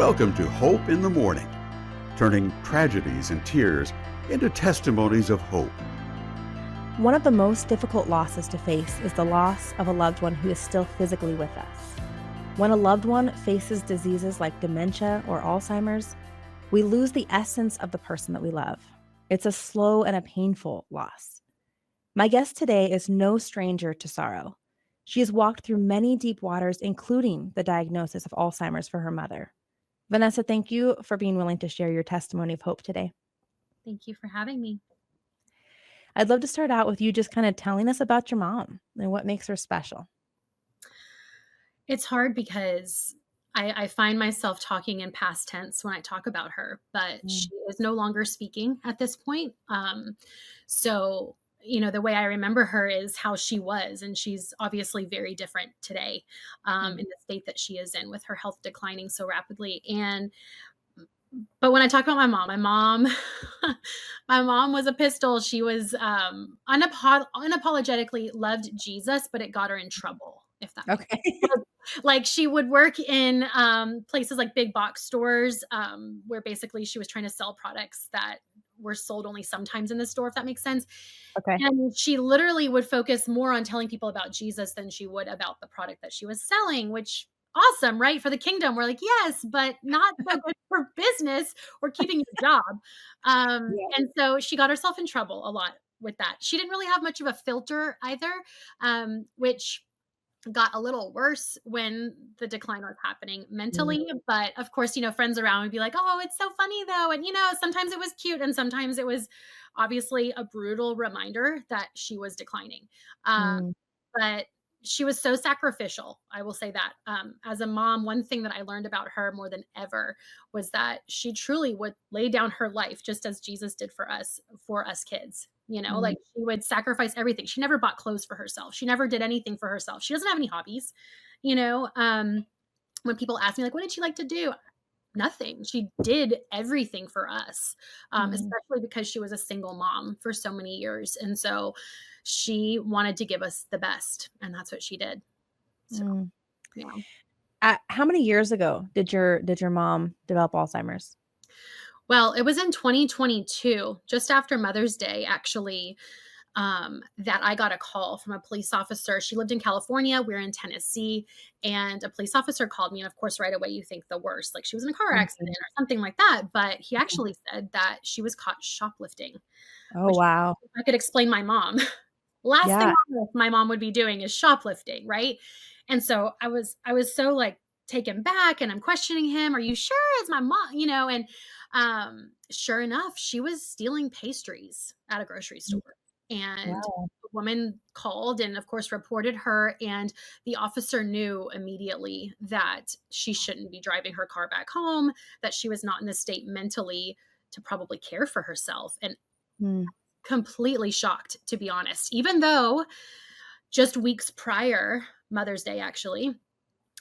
Welcome to Hope in the Morning, turning tragedies and tears into testimonies of hope. One of the most difficult losses to face is the loss of a loved one who is still physically with us. When a loved one faces diseases like dementia or Alzheimer's, we lose the essence of the person that we love. It's a slow and a painful loss. My guest today is no stranger to sorrow. She has walked through many deep waters, including the diagnosis of Alzheimer's for her mother. Vanessa, thank you for being willing to share your testimony of hope today. Thank you for having me. I'd love to start out with you just kind of telling us about your mom and what makes her special. It's hard because I find myself talking in past tense when I talk about her, but she is no longer speaking at this point. So, the way I remember her is how she was, and she's obviously very different today in the state that she is in with her health declining so rapidly. But when I talk about my mom, my mom was a pistol. She was unapologetically loved Jesus, but it got her in trouble, if that makes sense. Like she would work in places like big box stores where basically she was trying to sell products that were sold only sometimes in the store, if that makes sense. Okay. And she literally would focus more on telling people about Jesus than she would about the product that she was selling, which awesome, right? For the kingdom. We're like, yes, but not so good for business or keeping your job. And so she got herself in trouble a lot with that. She didn't really have much of a filter either, which got a little worse when the decline was happening mentally. But of course, friends around would be like, oh, it's so funny though. And, sometimes it was cute and sometimes it was obviously a brutal reminder that she was declining. But she was so sacrificial. I will say that. As a mom, one thing that I learned about her more than ever was that she truly would lay down her life just as Jesus did for us kids. Like she would sacrifice everything. She never bought clothes for herself. She never did anything for herself. She doesn't have any hobbies. When people ask me, like, what did she like to do? Nothing. She did everything for us, especially because she was a single mom for so many years. And so she wanted to give us the best, and that's what she did. So, How many years ago did your mom develop Alzheimer's? Well, it was in 2022, just after Mother's Day, actually, that I got a call from a police officer. She lived in California. We're in Tennessee. And a police officer called me. And of course, right away, you think the worst, like she was in a car accident or something like that. But he actually said that she was caught shoplifting. Oh, wow. I could explain my mom. Last thing on earth my mom would be doing is shoplifting, right? And so I was so like taken back, and I'm questioning him. Are you sure it's my mom? And sure enough, she was stealing pastries at a grocery store. And a woman called and, of course, reported her. And the officer knew immediately that she shouldn't be driving her car back home, that she was not in the state mentally to probably care for herself. And completely shocked, to be honest, even though just weeks prior, Mother's Day, actually,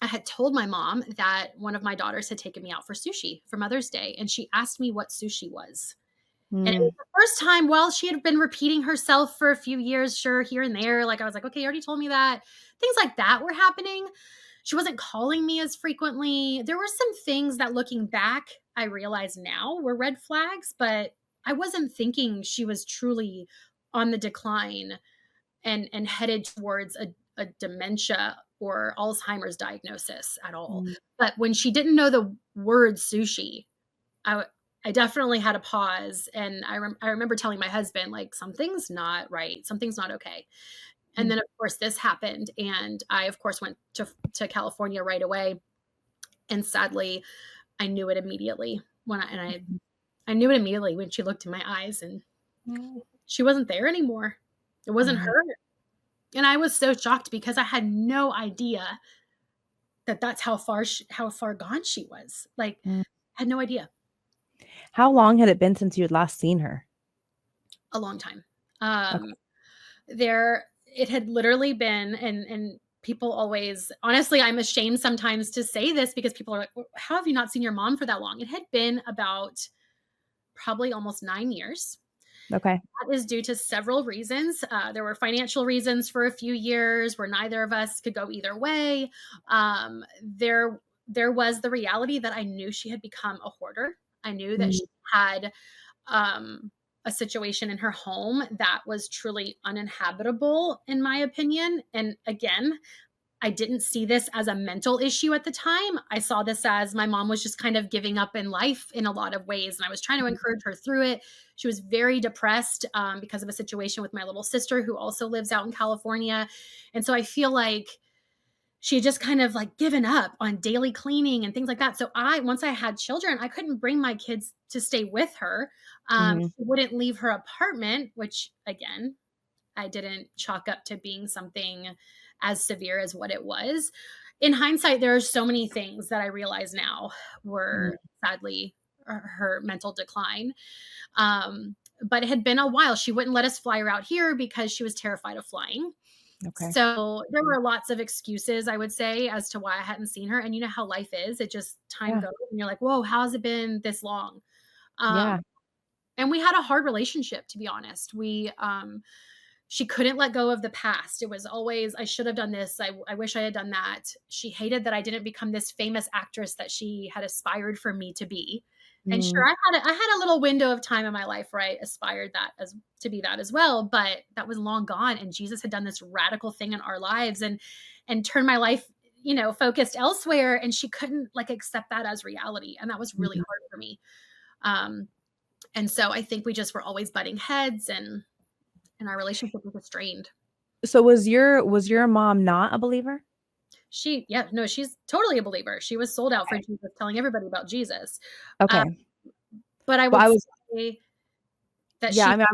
I had told my mom that one of my daughters had taken me out for sushi for Mother's Day. And she asked me what sushi was. And it was the first time, she had been repeating herself for a few years, sure, here and there. Like, I was like, okay, you already told me that. Things like that were happening. She wasn't calling me as frequently. There were some things that, looking back, I realize now were red flags, but I wasn't thinking she was truly on the decline and headed towards a dementia or Alzheimer's diagnosis at all. But when she didn't know the word sushi, I definitely had a pause. And I remember telling my husband, like, something's not right. Something's not okay. And then, of course, this happened. And I, of course, went to California right away. And sadly, I knew it immediately I knew it immediately when she looked in my eyes, and she wasn't there anymore. It wasn't her. And I was so shocked because I had no idea that that's how far gone she was. Like, I had no idea. How long had it been since you had last seen her? A long time. It had literally been, and people always, honestly, I'm ashamed sometimes to say this because people are like, well, how have you not seen your mom for that long? It had been about probably almost 9 years. Okay. That is due to several reasons. There were financial reasons for a few years where neither of us could go either way. there was the reality that I knew she had become a hoarder. I knew that Mm, she had um, a situation in her home that was truly uninhabitable, in my opinion. And again, I didn't see this as a mental issue at the time. I saw this as my mom was just kind of giving up in life in a lot of ways. And I was trying to mm, encourage her through it. She was very depressed because of a situation with my little sister who also lives out in California. And so I feel like she had just kind of like given up on daily cleaning and things like that. So once I had children, I couldn't bring my kids to stay with her. mhm, She wouldn't leave her apartment, which again, I didn't chalk up to being something as severe as what it was. In hindsight, there are so many things that I realize now mm, were sadly her mental decline. But it had been a while. She wouldn't let us fly her out here because she was terrified of flying. okay. So there were lots of excuses, I would say, as to why I hadn't seen her. And you know how life is. It just time Yeah, goes and you're like, whoa, how has it been this long? Um, yeah, and we had a hard relationship, to be honest. She couldn't let go of the past. It was always, I should have done this. I wish I had done that. She hated that I didn't become this famous actress that she had aspired for me to be. And mm, sure, I had a little window of time in my life where I aspired that as to be that as well, but that was long gone. And Jesus had done this radical thing in our lives and turned my life, focused elsewhere. And she couldn't like accept that as reality. And that was really mhm. hard for me. Um, and so I think we just were always butting heads and our relationship was strained. So was your mom not a believer? Yeah, no, she's totally a believer. She was sold out for Okay. Jesus, telling everybody about Jesus. Uh, Okay. but I Well, would I was say that yeah, she I mean,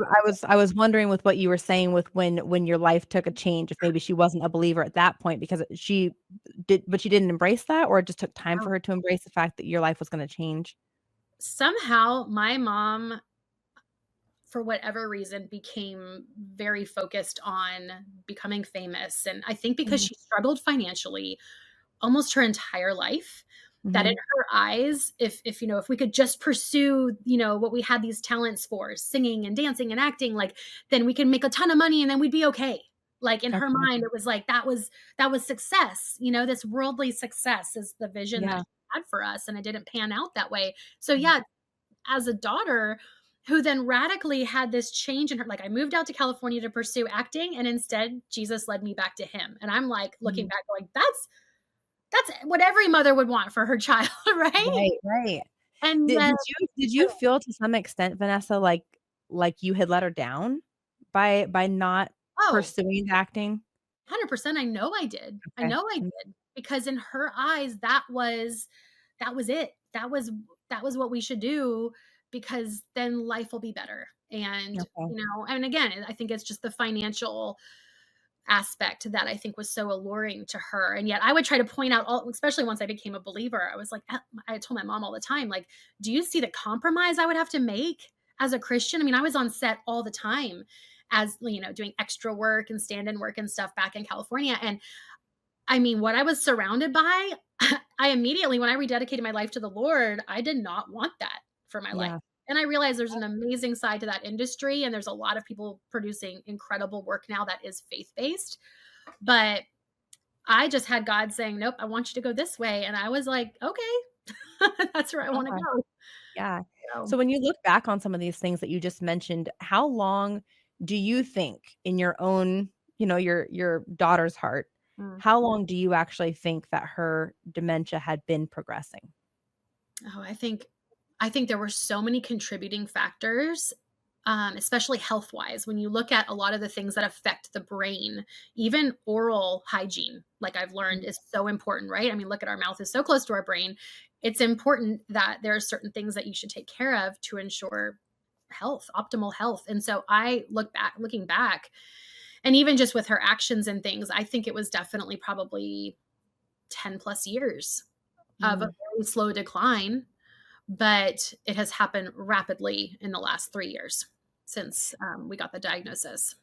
I was wondering with what you were saying with when your life took a change, if maybe she wasn't a believer at that point because she didn't embrace that, or it just took time for her to embrace the fact that your life was gonna change? somehow my mom, for whatever reason, became very focused on becoming famous. And I think because Mhm, she struggled financially almost her entire life, that in mhm, her eyes, if we could just pursue, what we had these talents for, singing and dancing and acting, like then we can make a ton of money and then we'd be okay. Like in her okay, mind, it was like that was success. This worldly success is the vision that yeah, she had for us, and it didn't pan out that way. So mm, yeah, as a daughter who then radically had this change in her, like I moved out to California to pursue acting, and instead Jesus led me back to him. And I'm like looking mhm. back, going, that's what every mother would want for her child, right? Right, right. And Did yet did you feel to some extent, Vanessa, like you had let her down by not oh, pursuing the acting? 100%, I know I did. I Okay. know I Mm, did, because in her eyes, that was it. That was what we should do, because then life will be better. And, okay. and again, I think it's just the financial aspect that I think was so alluring to her. And yet I would try to point out especially once I became a believer, I was like, I told my mom all the time, like, do you see the compromise I would have to make as a Christian? I mean, I was on set all the time as, doing extra work and stand-in work and stuff back in California. And I mean, what I was surrounded by, I immediately, when I rededicated my life to the Lord, I did not want that for my life. Yeah. And I realized there's an amazing side to that industry, and there's a lot of people producing incredible work now that is faith-based. But I just had God saying, "Nope, I want you to go this way." And I was like, "Okay, that's where I wanna Yeah. go." Yeah. So So when you look back on some of these things that you just mentioned, how long do you think in your own, your daughter's heart, mm. how long do you actually think that her dementia had been progressing? Oh, I think there were so many contributing factors, especially health wise. When you look at a lot of the things that affect the brain, even oral hygiene, like I've learned, is so important, right? I mean, look at our mouth is so close to our brain. It's important that there are certain things that you should take care of to ensure health, optimal health. And so looking back, and even just with her actions and things, I think it was definitely probably 10 plus years of a Mm. very slow decline, but it has happened rapidly in the last 3 years since, we got the diagnosis.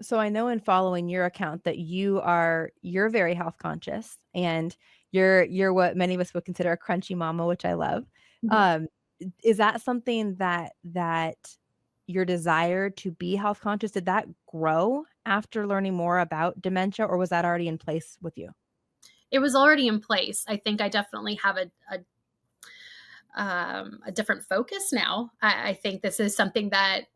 So I know in following your account that you're very health conscious and you're what many of us would consider a crunchy mama, which I love. Mhm. Um, is that something that your desire to be health conscious, did that grow after learning more about dementia, or was that already in place with you? it was already in place. I think I definitely have a different focus now. I think this is something that,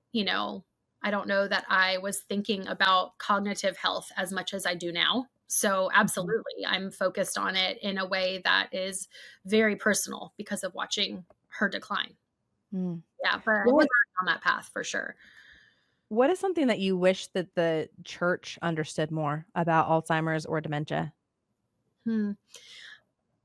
I don't know that I was thinking about cognitive health as much as I do now. So Mhm. absolutely, I'm focused on it in a way that is very personal because of watching her decline. Mm. Yeah, but I What wasn't on that path for sure. what is something that you wish that the church understood more about Alzheimer's or dementia? Hmm.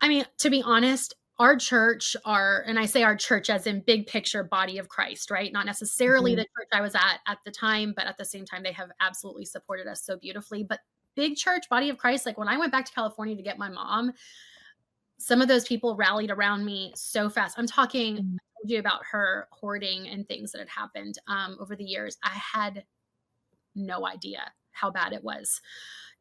I mean, to be honest, our church, and I say our church as in big picture body of Christ, right? Not necessarily the Mhm. church I was at the time, but at the same time, they have absolutely supported us so beautifully. But big church, body of Christ, like when I went back to California to get my mom, some of those people rallied around me so fast. I'm talking, Mm. I told you about her hoarding and things that had happened over the years. I had no idea how bad it was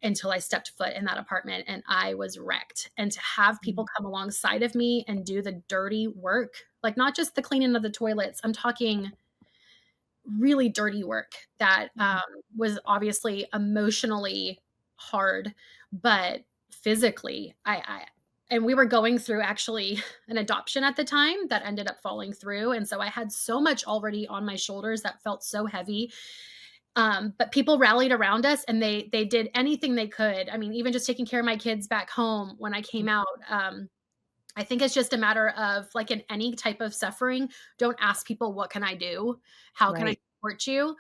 until I stepped foot in that apartment and I was wrecked. And to have people Mm. come alongside of me and do the dirty work, like not just the cleaning of the toilets, I'm talking really dirty work that Mhm. was obviously emotionally hard, but physically, and we were going through actually an adoption at the time that ended up falling through. And so I had so much already on my shoulders that felt so heavy, but people rallied around us and they did anything they could. I mean, even just taking care of my kids back home when I came out. I think it's just a matter of like in any type of suffering, don't ask people, what can I do? How can I Right. support you?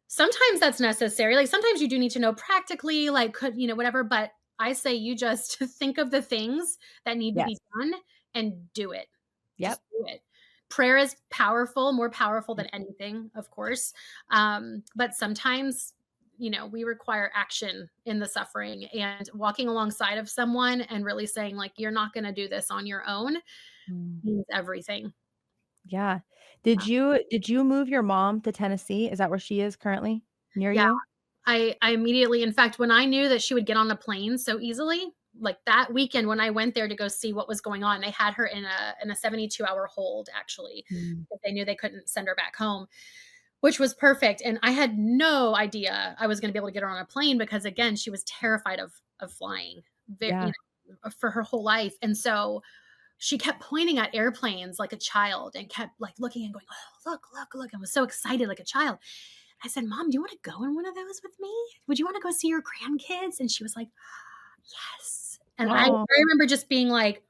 Sometimes that's necessary. Like sometimes you do need to know practically, like whatever. But I say you just think of the things that need to Yes. be done and do it. Just Yep. do it. Prayer is powerful, more powerful than anything, of course. But sometimes, we require action in the suffering and walking alongside of someone and really saying, like, you're not going to do this on your own Mm. means everything. Yeah. Yeah. Did you move your mom to Tennessee? Is that where she is currently? Near Yeah. you? I immediately, in fact, when I knew that she would get on a plane so easily, like that weekend when I went there to go see what was going on, they had her in a 72-hour hold actually, Mm. because they knew they couldn't send her back home, which was perfect. And I had no idea I was going to be able to get her on a plane because again, she was terrified of flying very, Yeah. for her whole life. And so she kept pointing at airplanes like a child and kept like looking and going, "Oh, look, look, look," and was so excited like a child. I said, "Mom, do you want to go in one of those with me? Would you want to go see your grandkids?" And she was like, "Yes." And I Oh, remember just being like,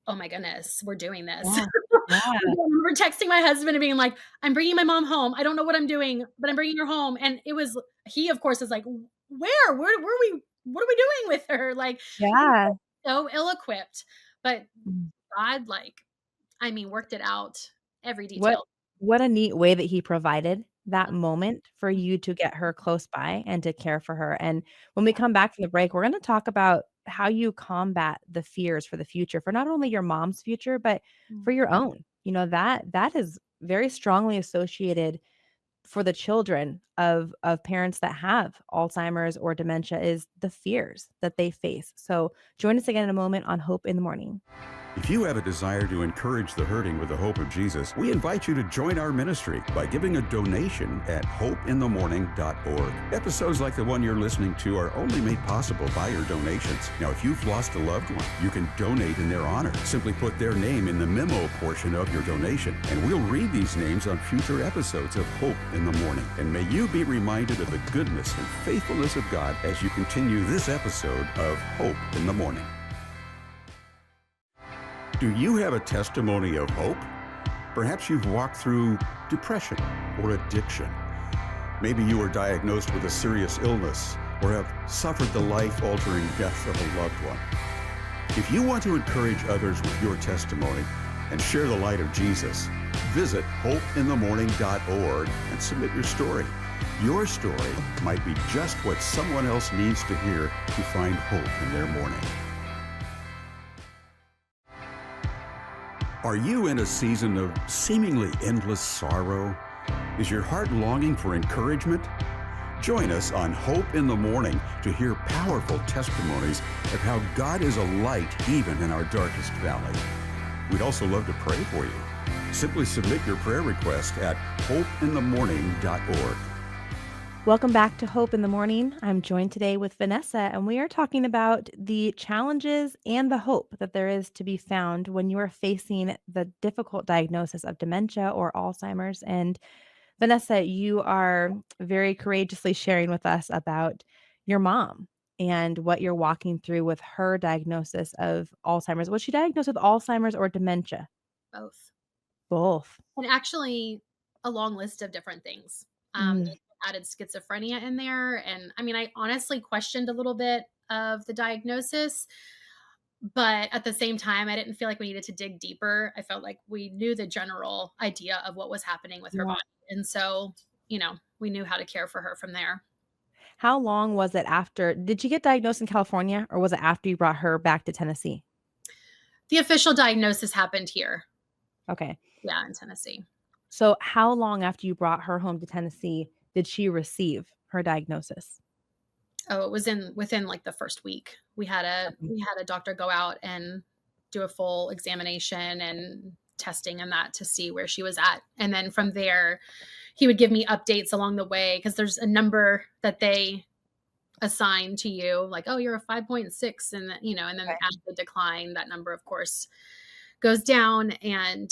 "Oh my goodness, we're doing this." yeah. I Yeah. remember texting my husband and being like, "I'm bringing my mom home. I don't know what I'm doing, but I'm bringing her home." And he of course is like, Where are we? What are we doing with her?" Like he Yeah. was so ill-equipped, but Mm. God, like, I mean, worked it out, every What detail. what a neat way that he provided that Mhm, moment for mhm, you to get her close by and to care for her, and when we yeah, come back from the break, we're gonna talk about how you combat the fears for the future, for not only your mom's future, but mm, for your own. That is very strongly associated for the children of parents that have Alzheimer's or dementia is the fears that they face. So, join us again in a moment on Hope in the Morning. If you have a desire to encourage the hurting with the hope of Jesus, we invite you to join our ministry by giving a donation at hopeinthemorning.org. Episodes like the one you're listening to are only made possible by your donations. Now, if you've lost a loved one, you can donate in their honor. Simply put their name in the memo portion of your donation, and we'll read these names on future episodes of Hope in the Morning. And may you be reminded of the goodness and faithfulness of God as you continue this episode of Hope in the Morning. Do you have a testimony of hope? Perhaps you've walked through depression or addiction. Maybe you were diagnosed with a serious illness or have suffered the life-altering death of a loved one. If you want to encourage others with your testimony and share the light of Jesus, visit hopeinthemorning.org and submit your story. Your story might be just what someone else needs to hear to find hope in their morning. Are you in a season of seemingly endless sorrow? Is your heart longing for encouragement? Join us on Hope in the Morning to hear powerful testimonies of how God is a light even in our darkest valley. We'd also love to pray for you. Simply submit your prayer request at hopeinthemorning.org. Welcome back to Hope in the Morning. I'm joined today with Vanessa, and we are talking about the challenges and the hope that there is to be found when you are facing the difficult diagnosis of dementia or Alzheimer's. And Vanessa, you are very courageously sharing with us about your mom and what you're walking through with her diagnosis of Alzheimer's. Was she diagnosed with Alzheimer's or dementia? Both. Both. And actually a long list of different things. Mm, They added schizophrenia in there, and I mean, I honestly questioned a little bit of the diagnosis, but at the same time, I didn't feel like we needed to dig deeper. I felt like we knew the general idea of what was happening with her yeah. body, and so, we knew how to care for her from there. How long was it after? Did you get diagnosed in California or was it after you brought her back to Tennessee? The official diagnosis happened here. Okay. Yeah, in Tennessee. So how long after you brought her home to Tennessee did she receive her diagnosis? Oh, it was within, like, the first week. We had a Okay. we had a doctor go out and do a full examination and testing and that to see where she was at, and then from there, he would give me updates along the way because there's a number that they assign to you, like, "Oh, you're a 5.6," and then Okay. as the decline, that number, of course, goes down, and,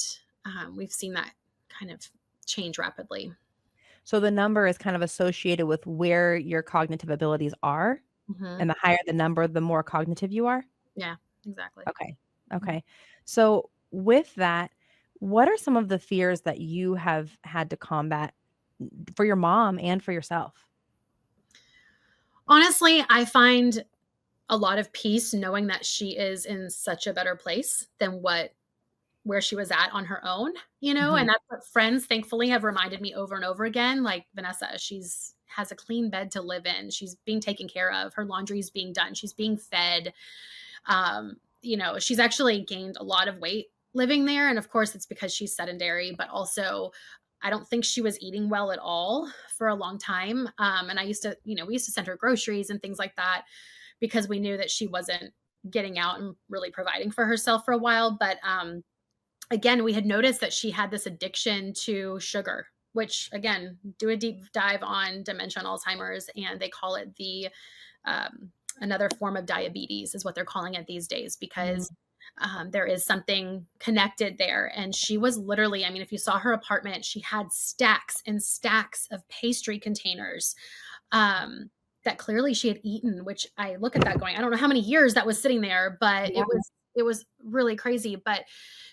we've seen that kind of change rapidly. So the number is kind of associated with where your cognitive abilities are, Mhm. and the higher the number, the more cognitive you are? Yeah, exactly. Okay. Mhm. Okay. So with that, what are some of the fears that you have had to combat for your mom and for yourself? Honestly, I find a lot of peace knowing that she is in such a better place than where she was at on her own, Mhm. and that's what friends thankfully have reminded me over and over again, like, "Vanessa, she's has a clean bed to live in, she's being taken care of, her laundry is being done, she's being fed." She's actually gained a lot of weight living there, and of course, it's because she's sedentary, but also I don't think she was eating well at all for a long time, and we used to send her groceries and things like that because we knew that she wasn't getting out and really providing for herself for a while, but, again, we had noticed that she had this addiction to sugar, which again, do a deep dive on dementia and Alzheimer's, and they call it the another form of diabetes, is what they're calling it these days, Mm. because there is something connected there. And she was literally, I mean, if you saw her apartment, she had stacks and stacks of pastry containers um, that clearly she had eaten, which I look at that going, I don't know how many years that was sitting there, but Yeah. it was really crazy. But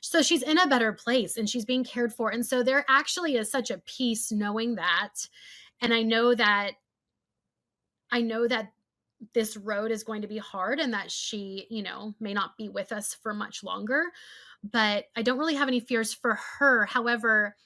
so she's in a better place and she's being cared for. And so there actually is such a peace knowing that. And I know that this road is going to be hard and that she, may not be with us for much longer. But I don't really have any fears for her. However,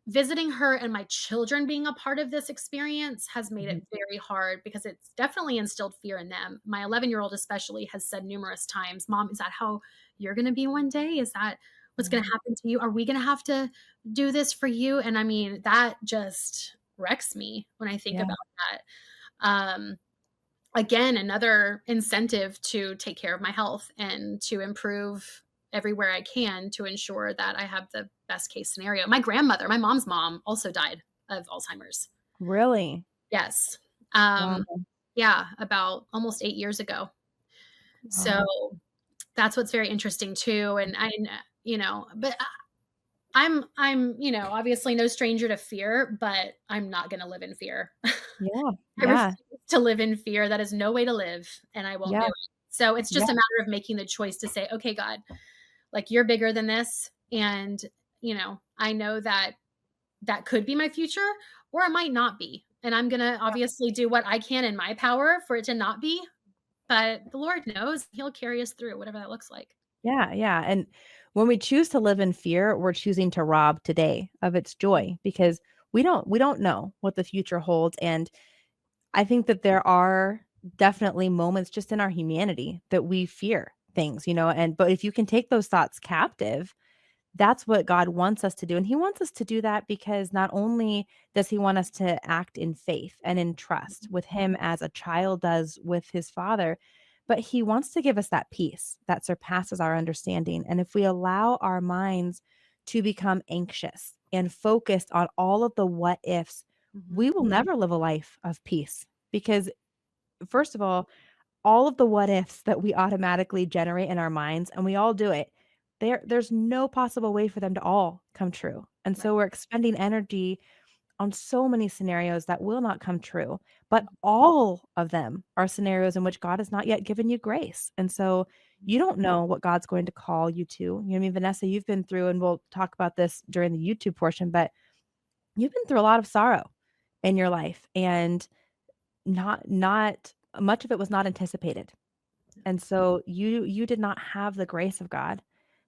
visiting her and my children being a part of this experience has made Mhm. it very hard because it's definitely instilled fear in them. My 11-year-old especially has said numerous times, "Mom, is that how you're going to be one day? Is that what's going to Yeah. happen to you? Are we going to have to do this for you?" And I mean, that just wrecks me when I think Yeah. about that. Um, Again, another incentive to take care of my health and to improve everywhere I can to ensure that I have the best case scenario. My grandmother, my mom's mom, also died of Alzheimer's. Really? Yes. Wow. Yeah, about almost 8 years ago. So, Wow. that's what's very interesting too, and but I'm obviously no stranger to fear, but I'm not gonna live in fear. Yeah. I Yeah. refuse to live in fear. That is no way to live, and I won't do Yeah. it. So it's Yeah. just a matter of making the choice to say, "Okay, God, like, you're bigger than this, and, I know that that could be my future, or it might not be, and I'm gonna obviously do what I can in my power for it to not be, but the Lord knows He'll carry us through, whatever that looks like." Yeah, yeah, and when we choose to live in fear, we're choosing to rob today of its joy because we don't know what the future holds, and I think that there are definitely moments just in our humanity that we fear things, and but if you can take those thoughts captive, that's what God wants us to do, and he wants us to do that because not only does he want us to act in faith and in trust with him as a child does with his father, but he wants to give us that peace that surpasses our understanding, and if we allow our minds to become anxious and focused on all of the what ifs, Mhm. we will never live a life of peace because, first of all of the what ifs that we automatically generate in our minds, and we all do it, there's no possible way for them to all come true. And Right. so we're expending energy on so many scenarios that will not come true, but all of them are scenarios in which God has not yet given you grace. And so Mhm. you don't know what God's going to call you to. You know what I mean, Vanessa, you've been through, and we'll talk about this during the YouTube portion, but you've been through a lot of sorrow in your life, and not much of it was not anticipated. And so you did not have the grace of God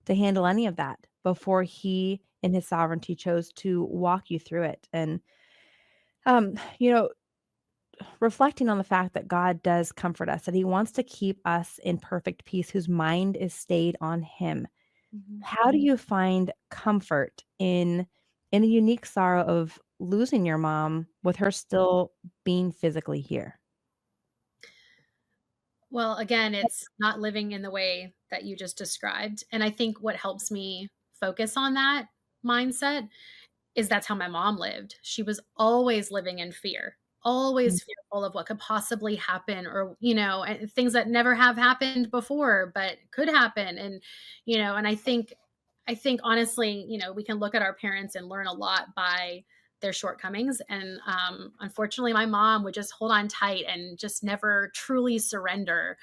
to handle any of that before he in his sovereignty chose to walk you through it. And you know, reflecting on the fact that God does comfort us, that he wants to keep us in perfect peace, whose mind is stayed on him. Mhm. How do you find comfort in the unique sorrow of losing your mom with her still being physically here? Well, again, it's not living in the way that you just described, and I think what helps me focus on that mindset is that's how my mom lived. She was always living in fear, Mm, always fearful of what could possibly happen or, and things that never have happened before but could happen. And, and I think honestly, we can look at our parents and learn a lot by their shortcomings. And unfortunately, my mom would just hold on tight and just never truly surrender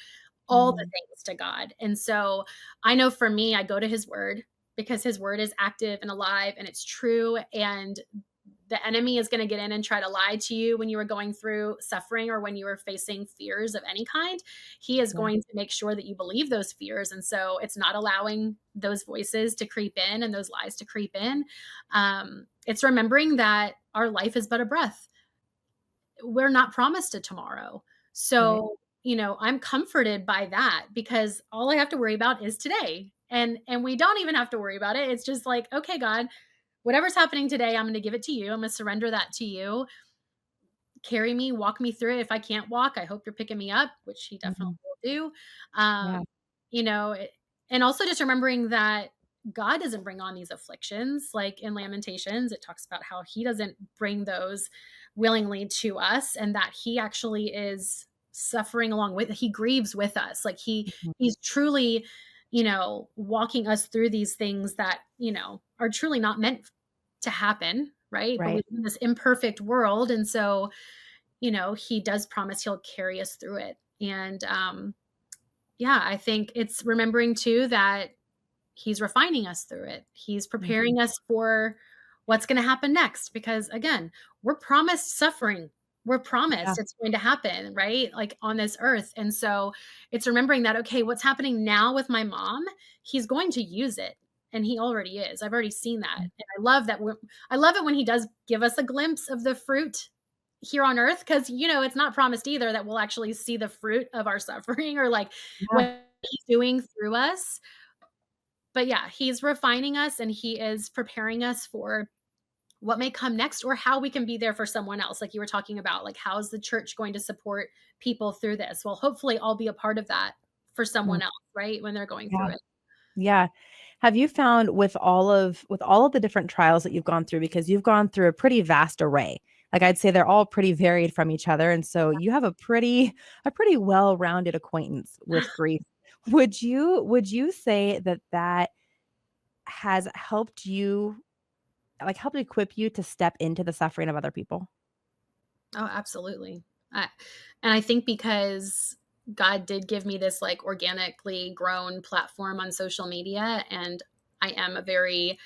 all the mhm. things to God. And so I know for me, I go to his word because his word is active and alive and it's true. And the enemy is going to get in and try to lie to you when you are going through suffering or when you are facing fears of any kind. He is Yeah, going to make sure that you believe those fears. And so it's not allowing those voices to creep in and those lies to creep in. It's remembering that our life is but a breath. We're not promised a tomorrow. right. So, I'm comforted by that because all I have to worry about is today. And we don't even have to worry about it. It's just like, okay, God, whatever's happening today, I'm going to give it to you. I'm going to surrender that to you. Carry me, walk me through it. If I can't walk, I hope you're picking me up, which he definitely Mhm. will do. Um, Yeah, you know, it, and also just remembering that God doesn't bring on these afflictions. Like in Lamentations, it talks about how he doesn't bring those willingly to us and that he actually is suffering along with he grieves with us. Like mhm, he's truly, walking us through these things that, are truly not meant to happen, right? But we right. live in this imperfect world. And so, he does promise he'll carry us through it. And yeah, I think it's remembering too that he's refining us through it. He's Mhm. preparing us for what's going to happen next because again, we're promised suffering. We're Yeah, promised it's going to happen, right? Like on this earth. And so it's remembering that okay, what's happening now with my mom, he's going to use it and he already is. I've already seen that. mm, And I love that I love it when he does give us a glimpse of the fruit here on earth cuz it's not promised either that we'll actually see the fruit of our suffering or like yeah, what he's doing through us, but yeah, he's refining us and he is preparing us for what may come next or how we can be there for someone else. Like you were talking about, like, how's the church going to support people through this? Well, hopefully I'll be a part of that for mm, someone else, right? When they're going yeah, through it. yeah. Have you found with all of the different trials that you've gone through, because you've gone through a pretty vast array, like, I'd say they're all pretty varied from each other, and so you have a pretty well-rounded acquaintance with grief. Would you say that that has helped you, like, helped equip you to step into the suffering of other people? Oh, absolutely. I, and I think because God did give me this like organically grown platform on social media, and I am a very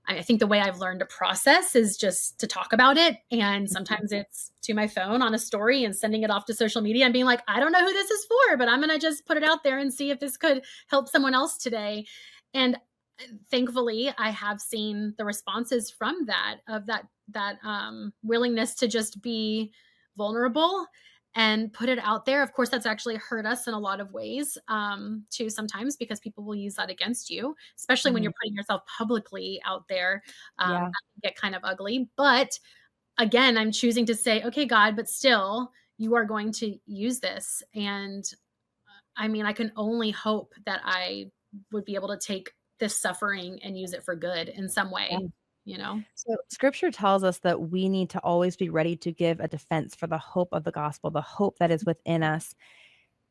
I think the way I've learned to process is just to talk about it. And Mhm, sometimes it's to my phone on a story and sending it off to social media and being like, I don't know who this is for, but I'm going to just put it out there and see if this could help someone else today. And thankfully, I have seen the responses from that, of that willingness to just be vulnerable and put it out there. Of course, that's actually hurt us in a lot of ways, too, sometimes because people will use that against you, especially when mhm, you're putting yourself publicly out there. That yeah, can get kind of ugly. But again, I'm choosing to say, okay, God, but still, you are going to use this. And I mean, I can only hope that I would be able to take this suffering and use it for good in some yeah. way. you know? So scripture tells us that we need to always be ready to give a defense for the hope of the gospel, the hope that is within us.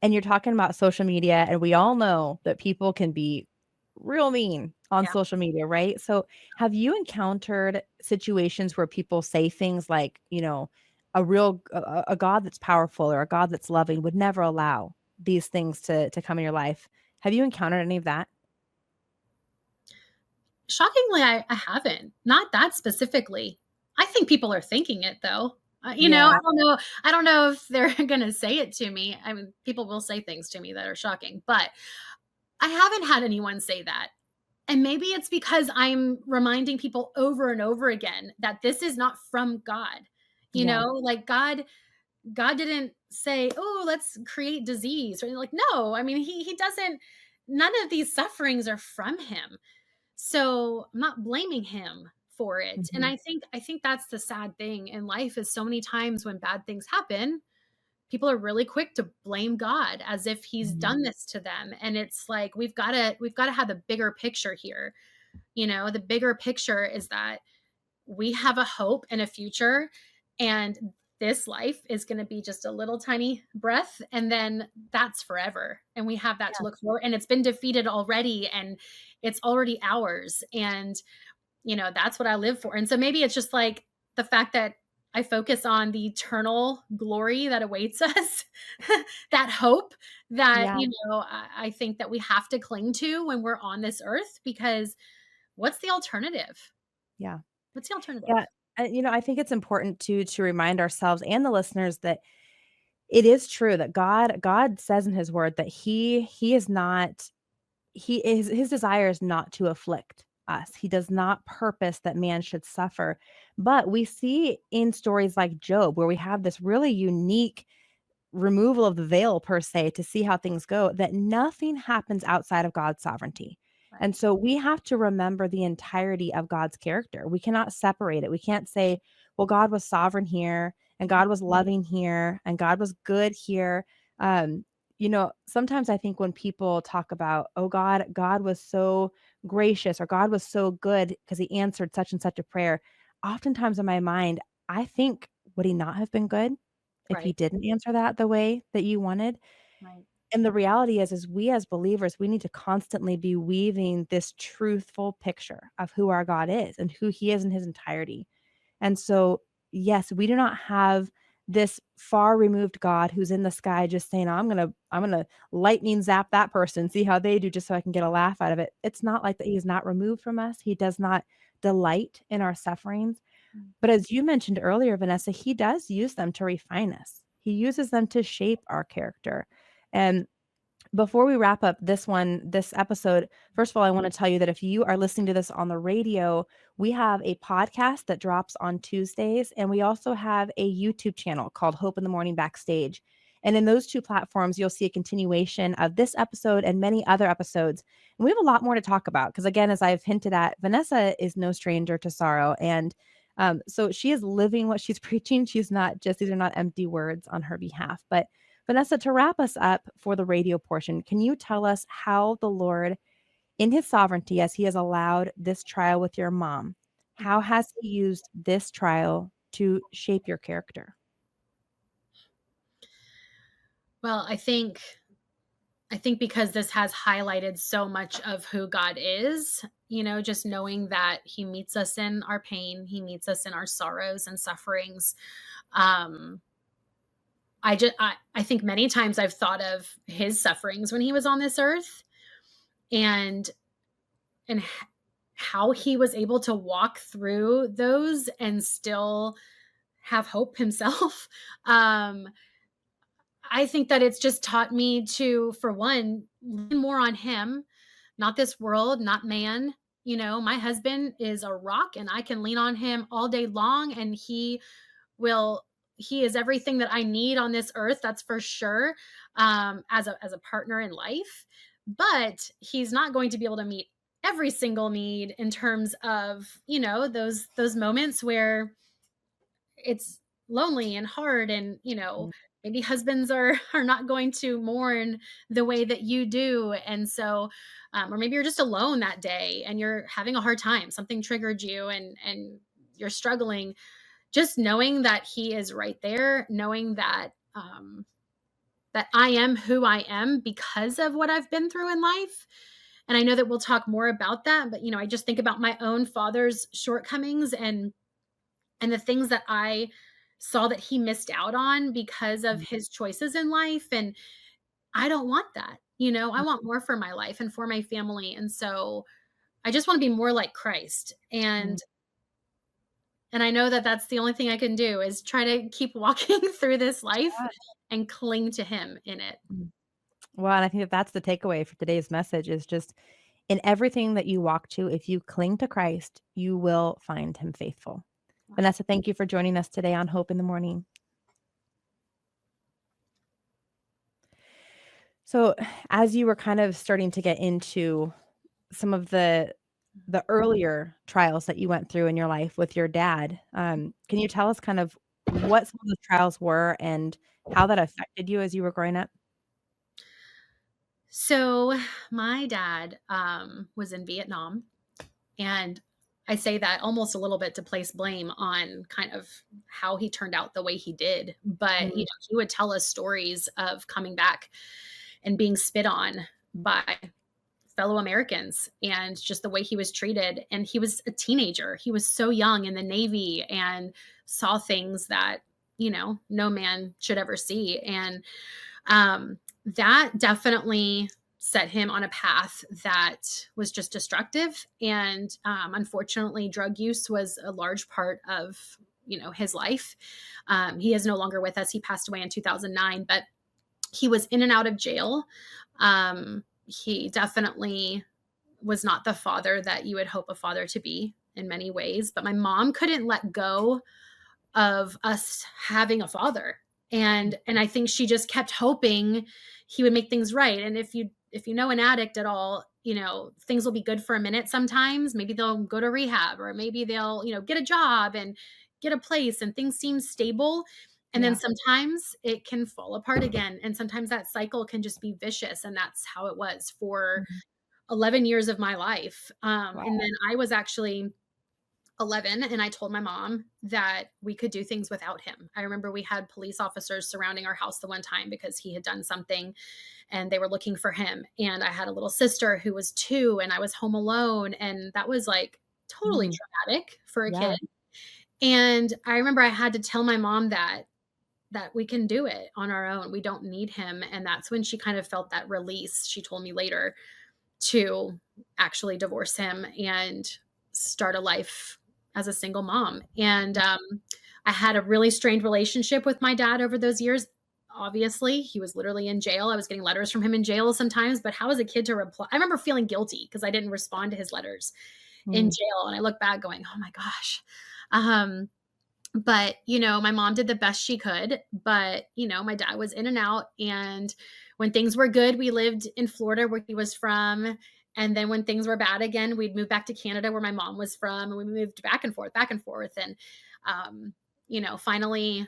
And you're talking about social media, and we all know that people can be real mean on Yeah. social media, right? So have you encountered situations where people say things like, a God that's powerful or a God that's loving would never allow these things to come in your life? Have you encountered any of that? Shockingly, I haven't. Not that specifically. I think people are thinking it though. Yeah. I don't know if they're gonna say it to me. I mean, people will say things to me that are shocking, but I haven't had anyone say that. And maybe it's because I'm reminding people over and over again that this is not from God. You Yeah. know, like God didn't say, "Oh, let's create disease." Or like, no, I mean, he doesn't none of these sufferings are from him. So, I'm not blaming him for it. And Mhm. I think that's the sad thing in life is so many times when bad things happen, people are really quick to blame God as if he's Mhm. done this to them. And it's like we've got to have the bigger picture here. You know, the bigger picture is that we have a hope and a future, and this life is going to be just a little tiny breath, and then that's forever, and we have that to look for, and it's been defeated already, and it's already ours. And that's what I live for. And so maybe it's just like the fact that I focus on the eternal glory that awaits us, that hope that, Yeah. I think that we have to cling to when we're on this earth, because what's the alternative? Yeah. What's the alternative? Yeah. I think it's important to remind ourselves and the listeners that it is true that God says in his word that he is not he is his desire is not to afflict us. He does not purpose that man should suffer. But we see in stories like Job where we have this really unique removal of the veil per se to see how things go, that nothing happens outside of God's sovereignty. And Right. so we have to remember the entirety of God's character. We cannot separate it. We can't say, well, God was sovereign here and God was loving here and God was good here. Sometimes I think when people talk about, oh, God was so gracious or God was so good because he answered such and such a prayer, oftentimes in my mind, I think, would he not have been good if he Right. didn't answer that the way that you wanted? Right. And the reality is we as believers, we need to constantly be weaving this truthful picture of who our God is and who he is in his entirety. And so, yes, we do not have this far removed God who's in the sky just saying, I'm gonna lightning zap that person, see how they do just so I can get a laugh out of it. It's not like that. He is not removed from us. He does not delight in our sufferings. Mm. But as you mentioned earlier, Vanessa, he does use them to refine us. He uses them to shape our character. And before we wrap up this episode, first of all, I want to tell you that if you are listening to this on the radio, we have a podcast that drops on Tuesdays, and we also have a YouTube channel called Hope in the Morning Backstage. And in those two platforms, you'll see a continuation of this episode and many other episodes. And we have a lot more to talk about because, again, as I've hinted at, Vanessa is no stranger to sorrow. And so she is living what she's preaching. She's not just, these are not empty words on her behalf. But Vanessa, to wrap us up for the radio portion, can you tell us how the Lord, in his sovereignty, as he has allowed this trial with your mom, how Mhm. has he used this trial to shape your character? Well, I think because this has highlighted so much of who God is, just knowing that he meets us in our pain, he meets us in our sorrows and sufferings. Um I think many times I've thought of his sufferings when he was on this earth, and and how he was able to walk through those and still have hope himself. um I think that it's just taught me to, for one, lean more on him, not this world, not man. My husband is a rock and I can lean on him all day long, and will he is everything that I need on this earth, that's for sure. As a partner in life, but he's not going to be able to meet every single need in terms of, those moments where it's lonely and hard, and Mm. maybe husbands are not going to mourn the way that you do. And so, or maybe you're just alone that day and you're having a hard time. Something triggered you and you're struggling. Just knowing that he is right there, knowing that that I am who I am because of what I've been through in life. And I know that we'll talk more about that, but I just think about my own father's shortcomings and the things that I saw that he missed out on because of his choices in life, and I don't want that. I want more for my life and for my family, and so I just want to be more like Christ. And I know that that's the only thing I can do is try to keep walking through this life and cling to him in it. Mhm. Well, and I think that that's the takeaway for today's message is just in everything that you walk to, if you cling to Christ, you will find him faithful. Vanessa, thank you for joining us today on Hope in the Morning. So as you were kind of starting to get into some of the earlier trials that you went through in your life with your dad, can you tell us kind of what some of those trials were and how that affected you as you were growing up? So my dad was in Vietnam, and I say that almost a little bit to place blame on kind of how he turned out the way he did. But, Mm, he would tell us stories of coming back and being spit on by fellow Americans and just the way he was treated. And he was a teenager. He was so young in the Navy and saw things that, no man should ever see. And that definitely set him on a path that was just destructive. And unfortunately, drug use was a large part of his life. He is no longer with us. He passed away in 2009, but he was in and out of jail. He definitely was not the father that you would hope a father to be in many ways. But my mom couldn't let go of us having a father. And I think she just kept hoping he would make things right. And if you know an addict at all, things will be good for a minute sometimes. Maybe they'll go to rehab, or maybe they'll, get a job and get a place and things seem stable. And then yeah. sometimes it can fall apart again. And sometimes that cycle can just be vicious. And that's how it was for Mhm. 11 years of my life. Wow. And then I was actually 11 and I told my mom that we could do things without him. I remember we had police officers surrounding our house the one time because he had done something and they were looking for him. And I had a little sister who was 2 and I was home alone. And that was like totally Mhm. traumatic for a Yeah. kid. And I remember I had to tell my mom that we can do it on our own. We don't need him. And that's when she kind of felt that release. She told me later to actually divorce him and start a life as a single mom. And I had a really strained relationship with my dad over those years. Obviously, he was literally in jail. I was getting letters from him in jail sometimes, but how was a kid to reply? I remember feeling guilty because I didn't respond to his letters in Mm, jail. And I look back going, oh my gosh. Um, but my mom did the best she could, but my dad was in and out. And when things were good, we lived in Florida where he was from. And then when things were bad again, we'd move back to Canada where my mom was from, and we moved back and forth, back and forth. And finally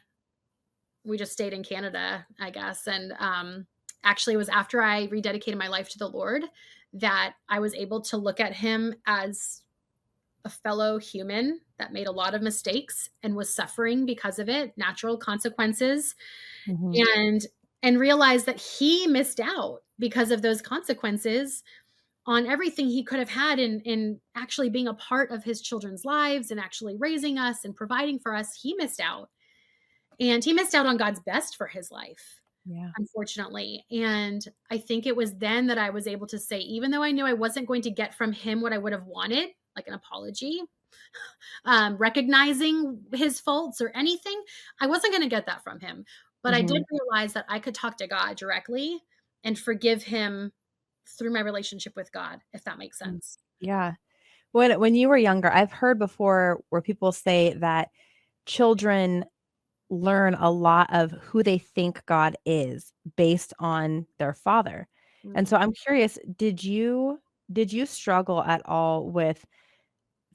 we just stayed in Canada, I guess. And actually it was after I rededicated my life to the Lord that I was able to look at him as a fellow human that made a lot of mistakes and was suffering because of it, natural consequences, mhm. and realized that he missed out because of those consequences on everything he could have had in actually being a part of his children's lives and actually raising us and providing for us. He missed out. And he missed out on God's best for his life, Yeah. unfortunately. And I think it was then that I was able to say, even though I knew I wasn't going to get from him what I would have wanted, like an apology, recognizing his faults or anything, I wasn't going to get that from him. But I did Mhm. realize that I could talk to God directly and forgive him through my relationship with God, if that makes Mm. sense. Yeah. When you were younger, I've heard before where people say that children learn a lot of who they think God is based on their father. And so Mm. I'm curious, did you struggle at all with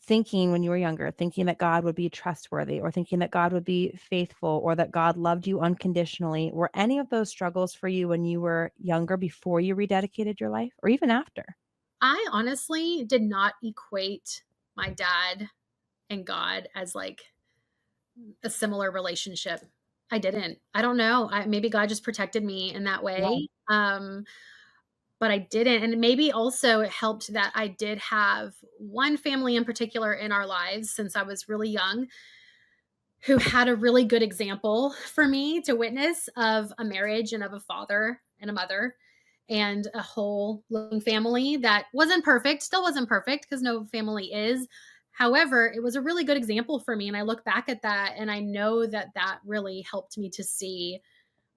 thinking when you were younger, thinking that God would be trustworthy or thinking that God would be faithful or that God loved you unconditionally? Were any of those struggles for you when you were younger before you rededicated your life or even after? I honestly did not equate my dad and God as like a similar relationship. I didn't. I don't know. Maybe God just protected me in that Yeah. way. But I didn't. And maybe also it helped that I did have one family in particular in our lives since I was really young who had a really good example for me to witness of a marriage and of a father and a mother and a whole loving family that wasn't perfect, still wasn't perfect because no family is. However, it was a really good example for me. And I look back at that and I know that that really helped me to see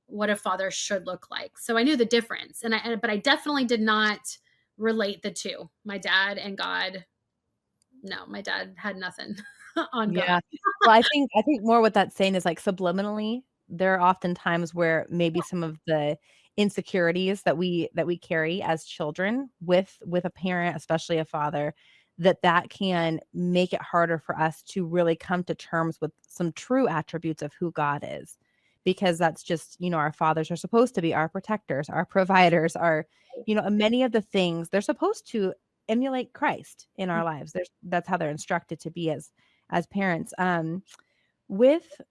what a father should look like. So I knew the difference. But I definitely did not relate the two. My dad and God, no, my dad had nothing on God. Yeah. Well, I think more what that's saying is, like, subliminally, there are often times where maybe some of the insecurities that we carry as children with a parent, especially a father, that can make it harder for us to really come to terms with some true attributes of who God is. Because that's just, our fathers are supposed to be our protectors, our providers, many of the things they're supposed to emulate Christ in our lives. That's how they're instructed to be as parents. With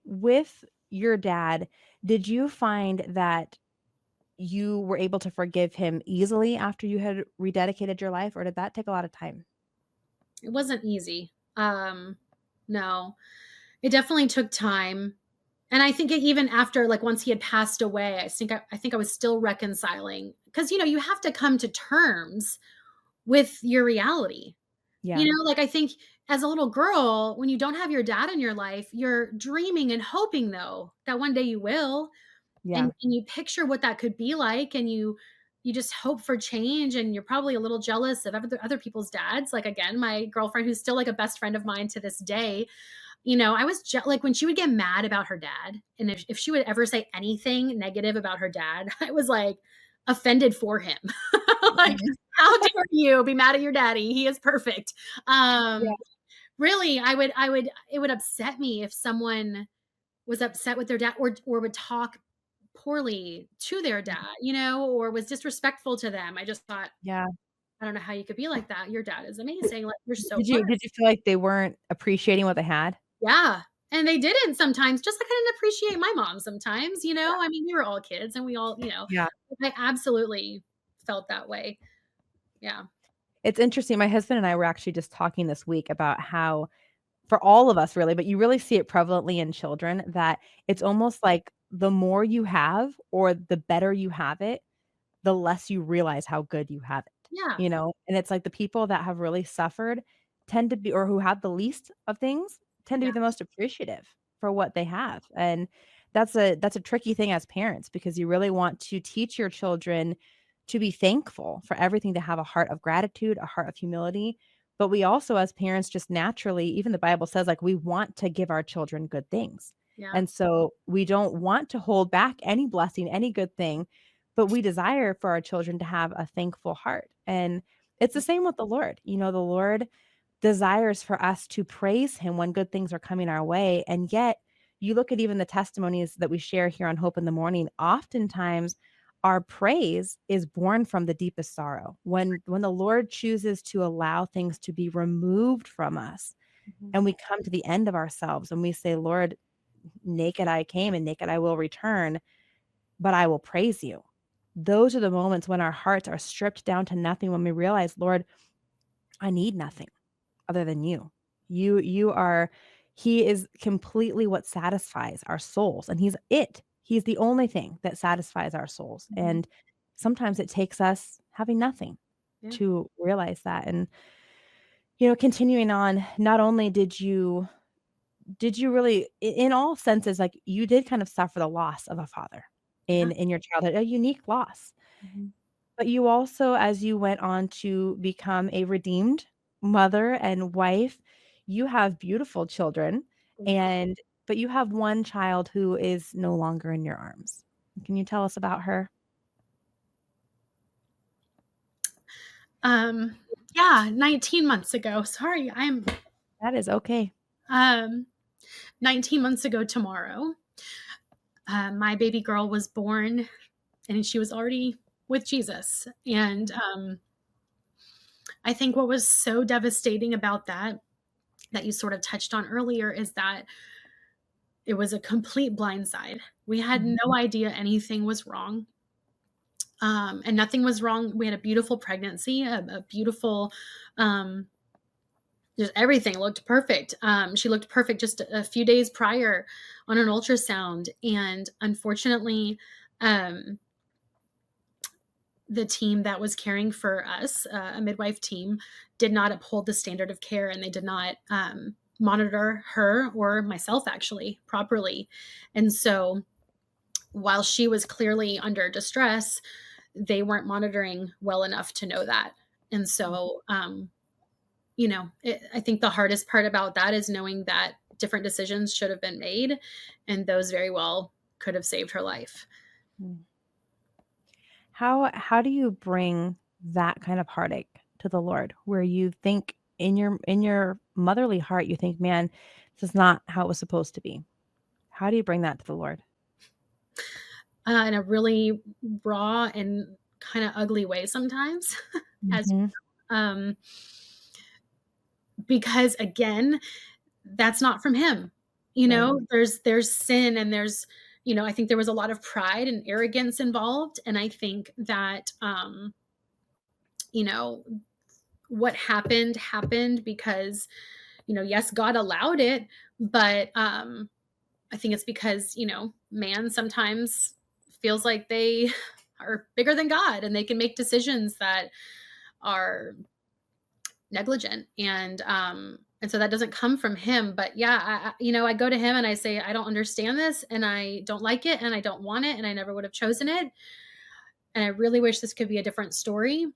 with your dad, did you find that you were able to forgive him easily after you had rededicated your life, or did that take a lot of time? It wasn't easy. No, it definitely took time. And I think even after, like, once he had passed away, I think I was still reconciling because you have to come to terms with your reality. Yeah, Like, I think as a little girl, when you don't have your dad in your life, you're dreaming and hoping, though, that one day you will, yeah, and you picture what that could be like, and you just hope for change, and you're probably a little jealous of other people's dads. Like, again, my girlfriend, who's still, like, a best friend of mine to this day, I was like, when she would get mad about her dad, and if she would ever say anything negative about her dad, I was, like, offended for him. Like, mhm, "How dare you be mad at your daddy? He is perfect." yeah, Really, I would it would upset me if someone was upset with their dad or would talk poorly to their mhm, dad, or was disrespectful to them. I just thought, yeah. "I don't know how you could be like that. Your dad is amazing. Like, you're so Did good." you feel like they weren't appreciating what they had? Yeah, and they didn't sometimes, just like I didn't appreciate my mom sometimes. I mean, we were all kids and we all. Yeah. I absolutely felt that way. Yeah. It's interesting. My husband and I were actually just talking this week about how for all of us really, but you really see it prevalently in children that it's almost like the more you have or the better you have it, the less you realize how good you have Yeah. and it's like the people that have really suffered tend to be or who have the least of things tend to Yeah. be the most appreciative for what they have, and that's a tricky thing as parents because you really want to teach your children to be thankful for everything, to have a heart of gratitude, a heart of humility, but we also as parents just naturally, even the Bible says, like, we want to give our children good things, Yeah. and so we don't want to hold back any blessing, any good thing, but we desire for our children to have a thankful heart, and it's the same with the Lord. The Lord desires for us to praise him when good things are coming our way, and yet you look at even the testimonies that we share here on Hope in the Morning, oftentimes our praise is born from the deepest sorrow. When the Lord chooses to allow things to be removed from us, Mhm. and we come to the end of ourselves and we say, "Lord, naked I came and naked I will return, but I will praise you." Those are the moments when our hearts are stripped down to nothing, when we realize, "Lord, I need nothing other than you. You are he is completely what satisfies our souls, and he's it. He's the only thing that satisfies our souls, Mhm. and sometimes it takes us having nothing Yeah. to realize that, and, continuing on, not only did you really in all senses, like, you did kind of suffer the loss of a father Yeah. in your childhood, a unique loss. Mhm. But you also, as you went on to become a redeemed mother and wife, you have beautiful children, Thank you. and but you have one child who is no longer in your arms. Can you tell us about her? Um, Yeah, 19 months ago. Sorry, I'm That is okay. um 19 months ago tomorrow. My baby girl was born and she was already with Jesus. And I think what was so devastating about that you sort of touched on earlier is that it was a complete blindside. We had Mhm. no idea anything was wrong. And nothing was wrong. We had a beautiful pregnancy, a beautiful, um, just everything looked perfect. She looked perfect just a few days prior on an ultrasound. And unfortunately, um, the team that was caring for us, a midwife team, did not uphold the standard of care and they did not monitor her or myself actually properly. And so while she was clearly under distress, they weren't monitoring well enough to know that. And so, I think the hardest part about that is knowing that different decisions should have been made, and those very well could have saved her life. Mm. How do you bring that kind of heartache to the Lord where you think in your motherly heart, you think, "Man, this is not how it was supposed to be." How do you bring that to the Lord? In a really raw and kind of ugly way sometimes, as Mhm. um, because again, that's not from him. Right. There's sin and I think there was a lot of pride and arrogance involved, and I think that you know, what happened because, yes, God allowed it, but I think it's because, man sometimes feels like they are bigger than God and they can make decisions that are negligent. And so that doesn't come from him. But yeah, I go to him and I say, I don't understand this and I don't like it and I don't want it and I never would have chosen it. And I really wish this could be a different story.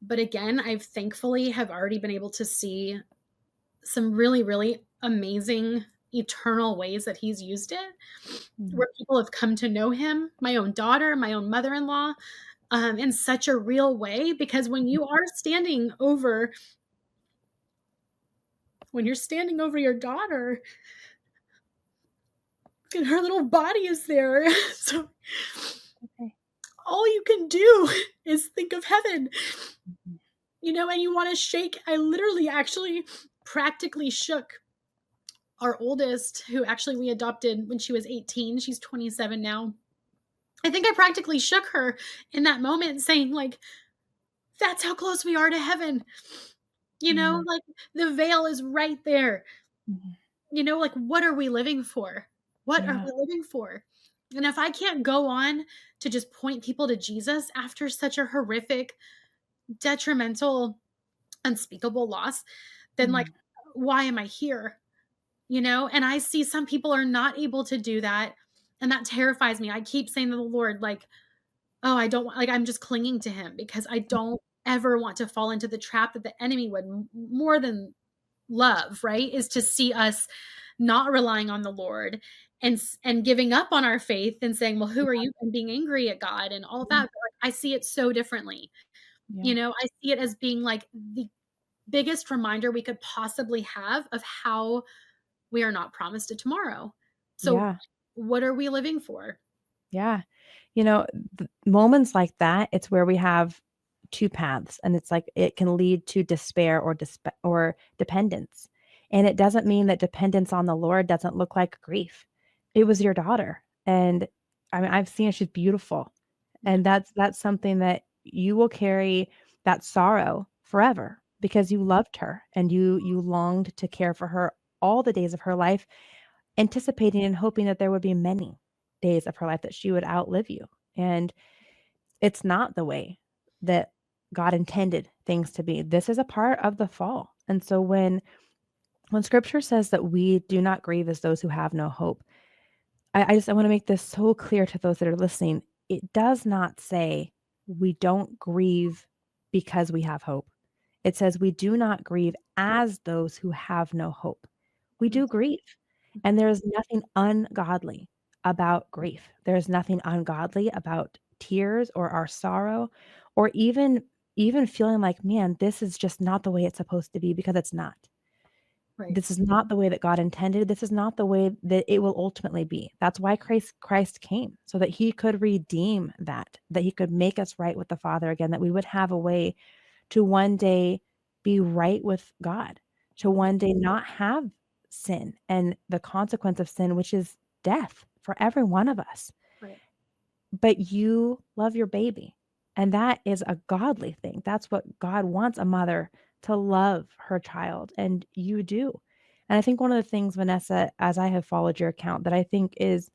But again, I've thankfully have already been able to see some really, really amazing eternal ways that he's used it, Mhm. where people have come to know him, my own daughter, my own mother-in-law, in such a real way. Because when you're standing over your daughter and her little body is there, so Okay. all you can do is think of heaven, Mhm. and you want to shake. I literally actually practically shook our oldest, who actually we adopted when she was 18. She's 27 now. I think I practically shook her in that moment, saying, like, that's how close we are to heaven. Mhm. Like the veil is right there. Mhm. Like, what are we living for? What are Yeah. we living for? And if I can't go on to just point people to Jesus after such a horrific, detrimental, unspeakable loss, then, like, Mhm. why am I here? And I see some people are not able to do that. And that terrifies me. I keep saying to the Lord, like, oh, I don't want, like, I'm just clinging to him because I don't ever want to fall into the trap that the enemy would more than love, right? Is to see us not relying on the Lord and giving up on our faith and saying, well, who are you? And being angry at God and all that. Mhm. But, like, I see it so differently. Yeah. I see it as being like the biggest reminder we could possibly have of how we are not promised a tomorrow. So Yeah. what are we living for? Yeah. You know, moments like that, it's where we have 2 paths, and it's like it can lead to despair or dependence. And it doesn't mean that dependence on the Lord doesn't look like grief. It was your daughter, and I mean, I've seen her, she's beautiful, Yeah. and that's something that you will carry that sorrow forever because you loved her and you longed to care for her all the days of her life, anticipating and hoping that there would be many days of her life that she would outlive you, and it's not the way that God intended things to be. This is a part of the fall, and so when scripture says that we do not grieve as those who have no hope, I wanna make this so clear to those that are listening. It does not say we don't grieve because we have hope. It says we do not grieve as those who have no hope. We Mhm. do grieve, and there is nothing ungodly about grief. There is nothing ungodly about tears or our sorrow or even even feeling like, man, this is just not the way it's supposed to be, because it's not. Right. This is not the way that God intended. This is not the way that it will ultimately be. That's why Christ came, so that he could redeem that he could make us right with the Father again, that we would have a way to one day be right with God, to one day not have sin and the consequence of sin, which is death for every one of us. Right. But you love your baby, and that is a godly thing. That's what God wants, a mother to love her child, and you do. And I think one of the things, Vanessa, as I have followed your account, that I think is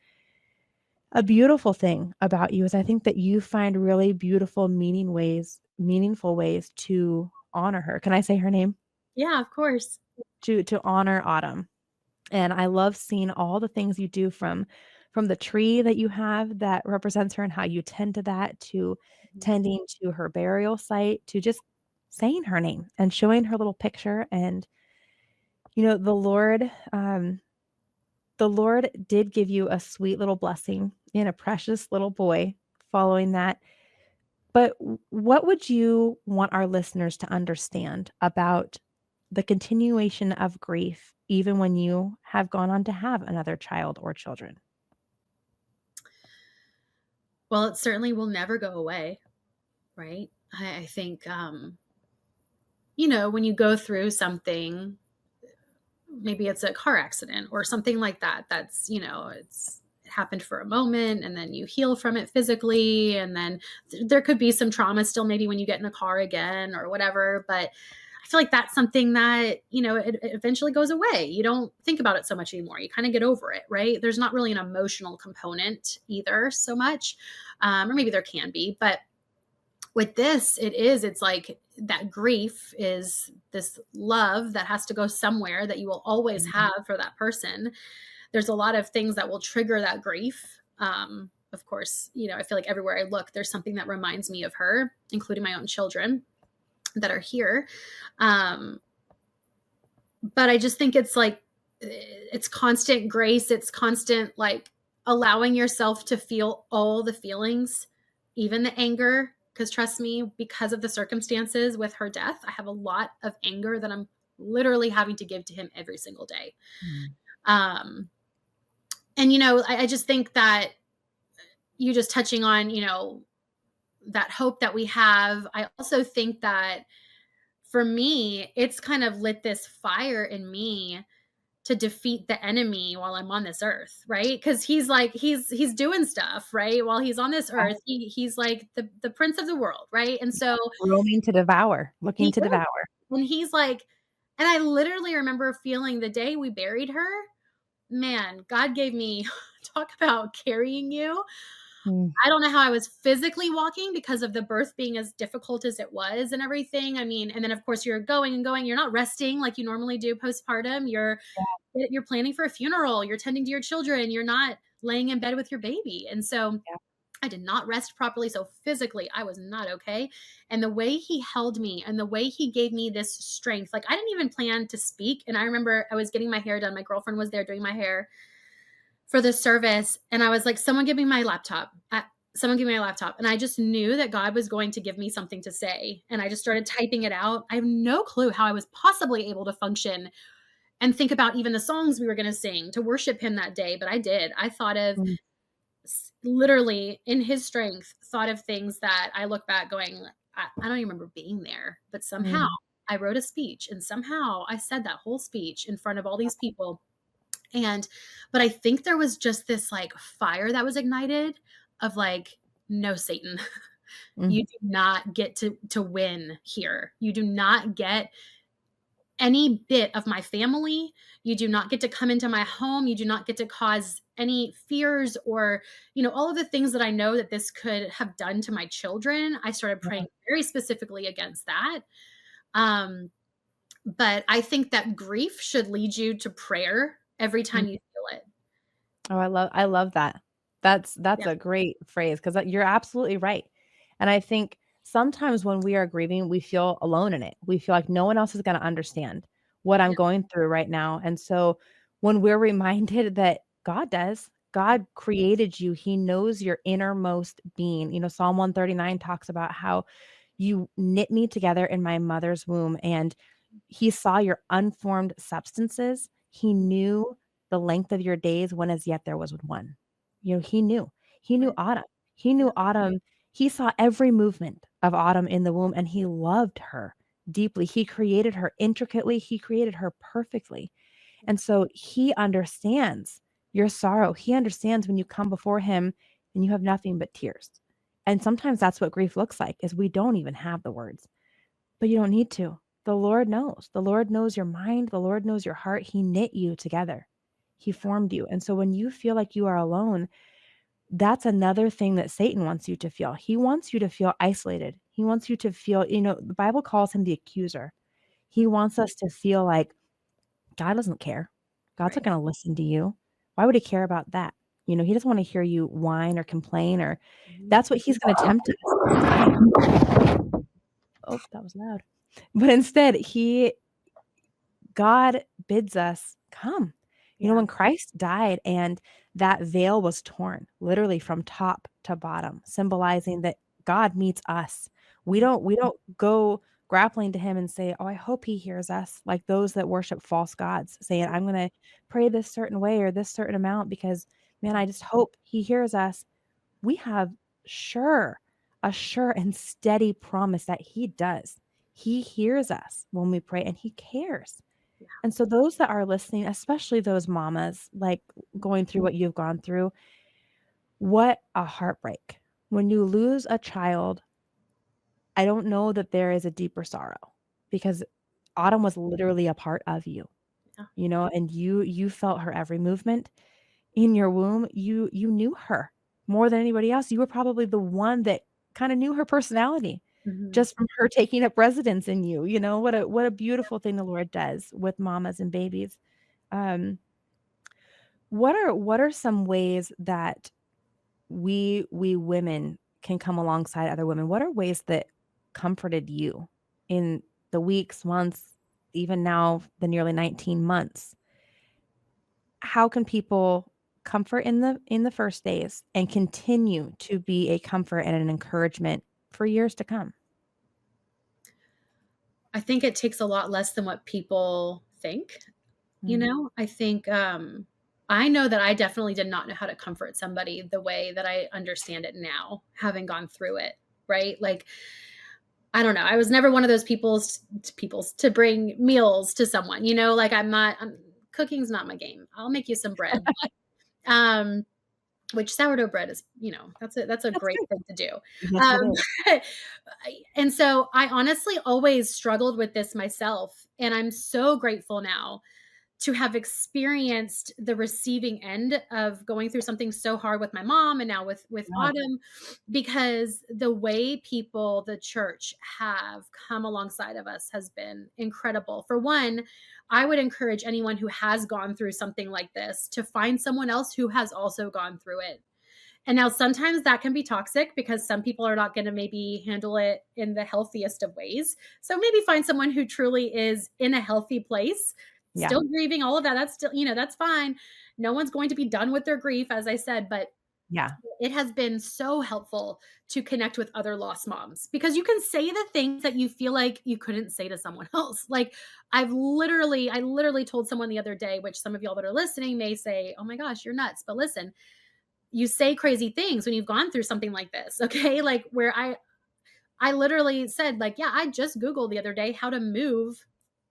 a beautiful thing about you is I think that you find really beautiful, meaningful ways to honor her. Can I say her name? Yeah, of course. To honor Autumn. And I love seeing all the things you do, from the tree that you have that represents her and how you tend to that, to Mhm. tending to her burial site, to just saying her name and showing her little picture. And the Lord did give you a sweet little blessing in a precious little boy following that. But what would you want our listeners to understand about the continuation of grief, even when you have gone on to have another child or children? Well, it certainly will never go away, right? I think, when you go through something, maybe it's a car accident or something like that, that's, it happened for a moment and then you heal from it physically. And then there could be some trauma still, maybe when you get in a car again or whatever. But I feel like that's something that, it eventually goes away. You don't think about it so much anymore. You kind of get over it, right? There's not really an emotional component either so much. Or maybe there can be, but with this, it's like that grief is this love that has to go somewhere that you will always Mhm. have for that person. There's a lot of things that will trigger that grief. Of course, I feel like everywhere I look, there's something that reminds me of her, including my own children that are here. Um, but I just think it's like, it's constant grace. It's constant, like, allowing yourself to feel all the feelings, even the anger. Because trust me, because of the circumstances with her death, I have a lot of anger that I'm literally having to give to him every single day. Mm. Um, and, I just think that you just touching on, that hope that we have. I also think that for me, it's kind of lit this fire in me to defeat the enemy while I'm on this earth, right? Because he's like he's doing stuff, right? While he's on this Yeah. earth, he's like the prince of the world, right? And so Roaming to devour, he looking to is, devour. and he's like, and I literally remember feeling the day we buried her, man, God gave me talk about carrying you. Mm, I don't know how I was physically walking because of the birth being as difficult as it was and everything. I mean, and then of course you're going and going, you're not resting like you normally do postpartum. You're planning for a funeral, you're tending to your children, you're not laying in bed with your baby. And so yeah. I did not rest properly. So physically, I was not okay. And the way he held me and the way he gave me this strength, like I didn't even plan to speak. And I remember I was getting my hair done. My girlfriend was there doing my hair for the service. And I was like, someone give me my laptop. Someone give me my laptop. And I just knew that God was going to give me something to say. And I just started typing it out. I have no clue how I was possibly able to function and think about even the songs we were going to sing to worship him that day. But I did. I thought of Mm, literally in his strength, thought of things that I look back going, I don't even remember being there, but somehow mm, I wrote a speech and somehow I said that whole speech in front of all these people. And, but I think there was just this like fire that was ignited of like, no, Satan, mm. you do not get to win here. You do not get any bit of my family. You do not get to come into my home. You do not get to cause any fears or, all of the things that I know that this could have done to my children. I started Yeah. praying very specifically against that. Um, but I think that grief should lead you to prayer every Mm. time you feel it. Oh, I love that. That's Yeah. a great phrase, 'cause you're absolutely right. And I think sometimes when we are grieving, we feel alone in it. We feel like no one else is gonna understand what I'm Yeah. going through right now. And so when we're reminded that God does, God created you, he knows your innermost being. Psalm 139 talks about how You knit me together in my mother's womb, and he saw your unformed substances. He knew the length of your days when as yet there was one. You know, he knew. He knew Right. Autumn. He knew Yeah. Autumn. He saw every movement of Autumn in the womb, and he loved her deeply. He created her intricately. He created her perfectly. And so he understands your sorrow. He understands when you come before him and you have nothing but tears. And sometimes that's what grief looks like, is we don't even have the words. But you don't need to. The Lord knows. The Lord knows your mind. The Lord knows your heart. He knit you together. He formed you. And so when you feel like you are alone, that's another thing that Satan wants you to feel. He wants you to feel isolated. He wants you to feel, the Bible calls him the accuser. He wants us to feel like God doesn't care. God's not Right. going to listen to you. Why would he care about that? He doesn't want to hear you whine or complain, or Mhm. that's what he's going to tempt us. Oh, that was loud. But instead, God bids us come. Yeah. When Christ died and that veil was torn, literally from top to bottom, symbolizing that God meets us. We don't go grappling to him and say, "Oh, I hope he hears us," like those that worship false gods, saying, "I'm going to pray this certain way or this certain amount because, man, I just hope he hears us." We have sure, a sure and steady promise that he does. He hears us when we pray and he cares. Yeah. And so those that are listening, especially those mamas, like going through what you've gone through, what a heartbreak. When you lose a child, I don't know that there is a deeper sorrow, because Autumn was literally a part of you, Yeah. and you felt her every movement in your womb. You knew her more than anybody else. You were probably the one that kind of knew her personality Mhm. just from her taking up residence in you. What a beautiful thing the Lord does with mamas and babies. Um, what are some ways that we women can come alongside other women? What are ways that comforted you in the weeks, months, even now the nearly 19 months? How can people comfort in the first days and continue to be a comfort and an encouragement for years to come? I think it takes a lot less than what people think. Mm. I think, I know that I definitely did not know how to comfort somebody the way that I understand it now, having gone through it, right? Like, I don't know. I was never one of those people's to bring meals to someone, like cooking's not my game. I'll make you some bread, um, which sourdough bread is, that's a That's great good. thing to do. Yes, it Um, is. and so I honestly always struggled with this myself, and I'm so grateful now to have experienced the receiving end of going through something so hard with my mom and now with Yeah. Autumn, because the way people, the church, have come alongside of us has been incredible. For one, I would encourage anyone who has gone through something like this to find someone else who has also gone through it. And now sometimes that can be toxic because some people are not going to maybe handle it in the healthiest of ways. So maybe find someone who truly is in a healthy place, Yeah. still grieving, all of that. That's still, that's fine. No one's going to be done with their grief, as I said, but Yeah. it has been so helpful to connect with other lost moms because you can say the things that you feel like you couldn't say to someone else. Like I literally told someone the other day, which some of y'all that are listening may say, "Oh my gosh, you're nuts." But listen, you say crazy things when you've gone through something like this, okay? Like where I literally said, like, yeah, I just Googled the other day how to move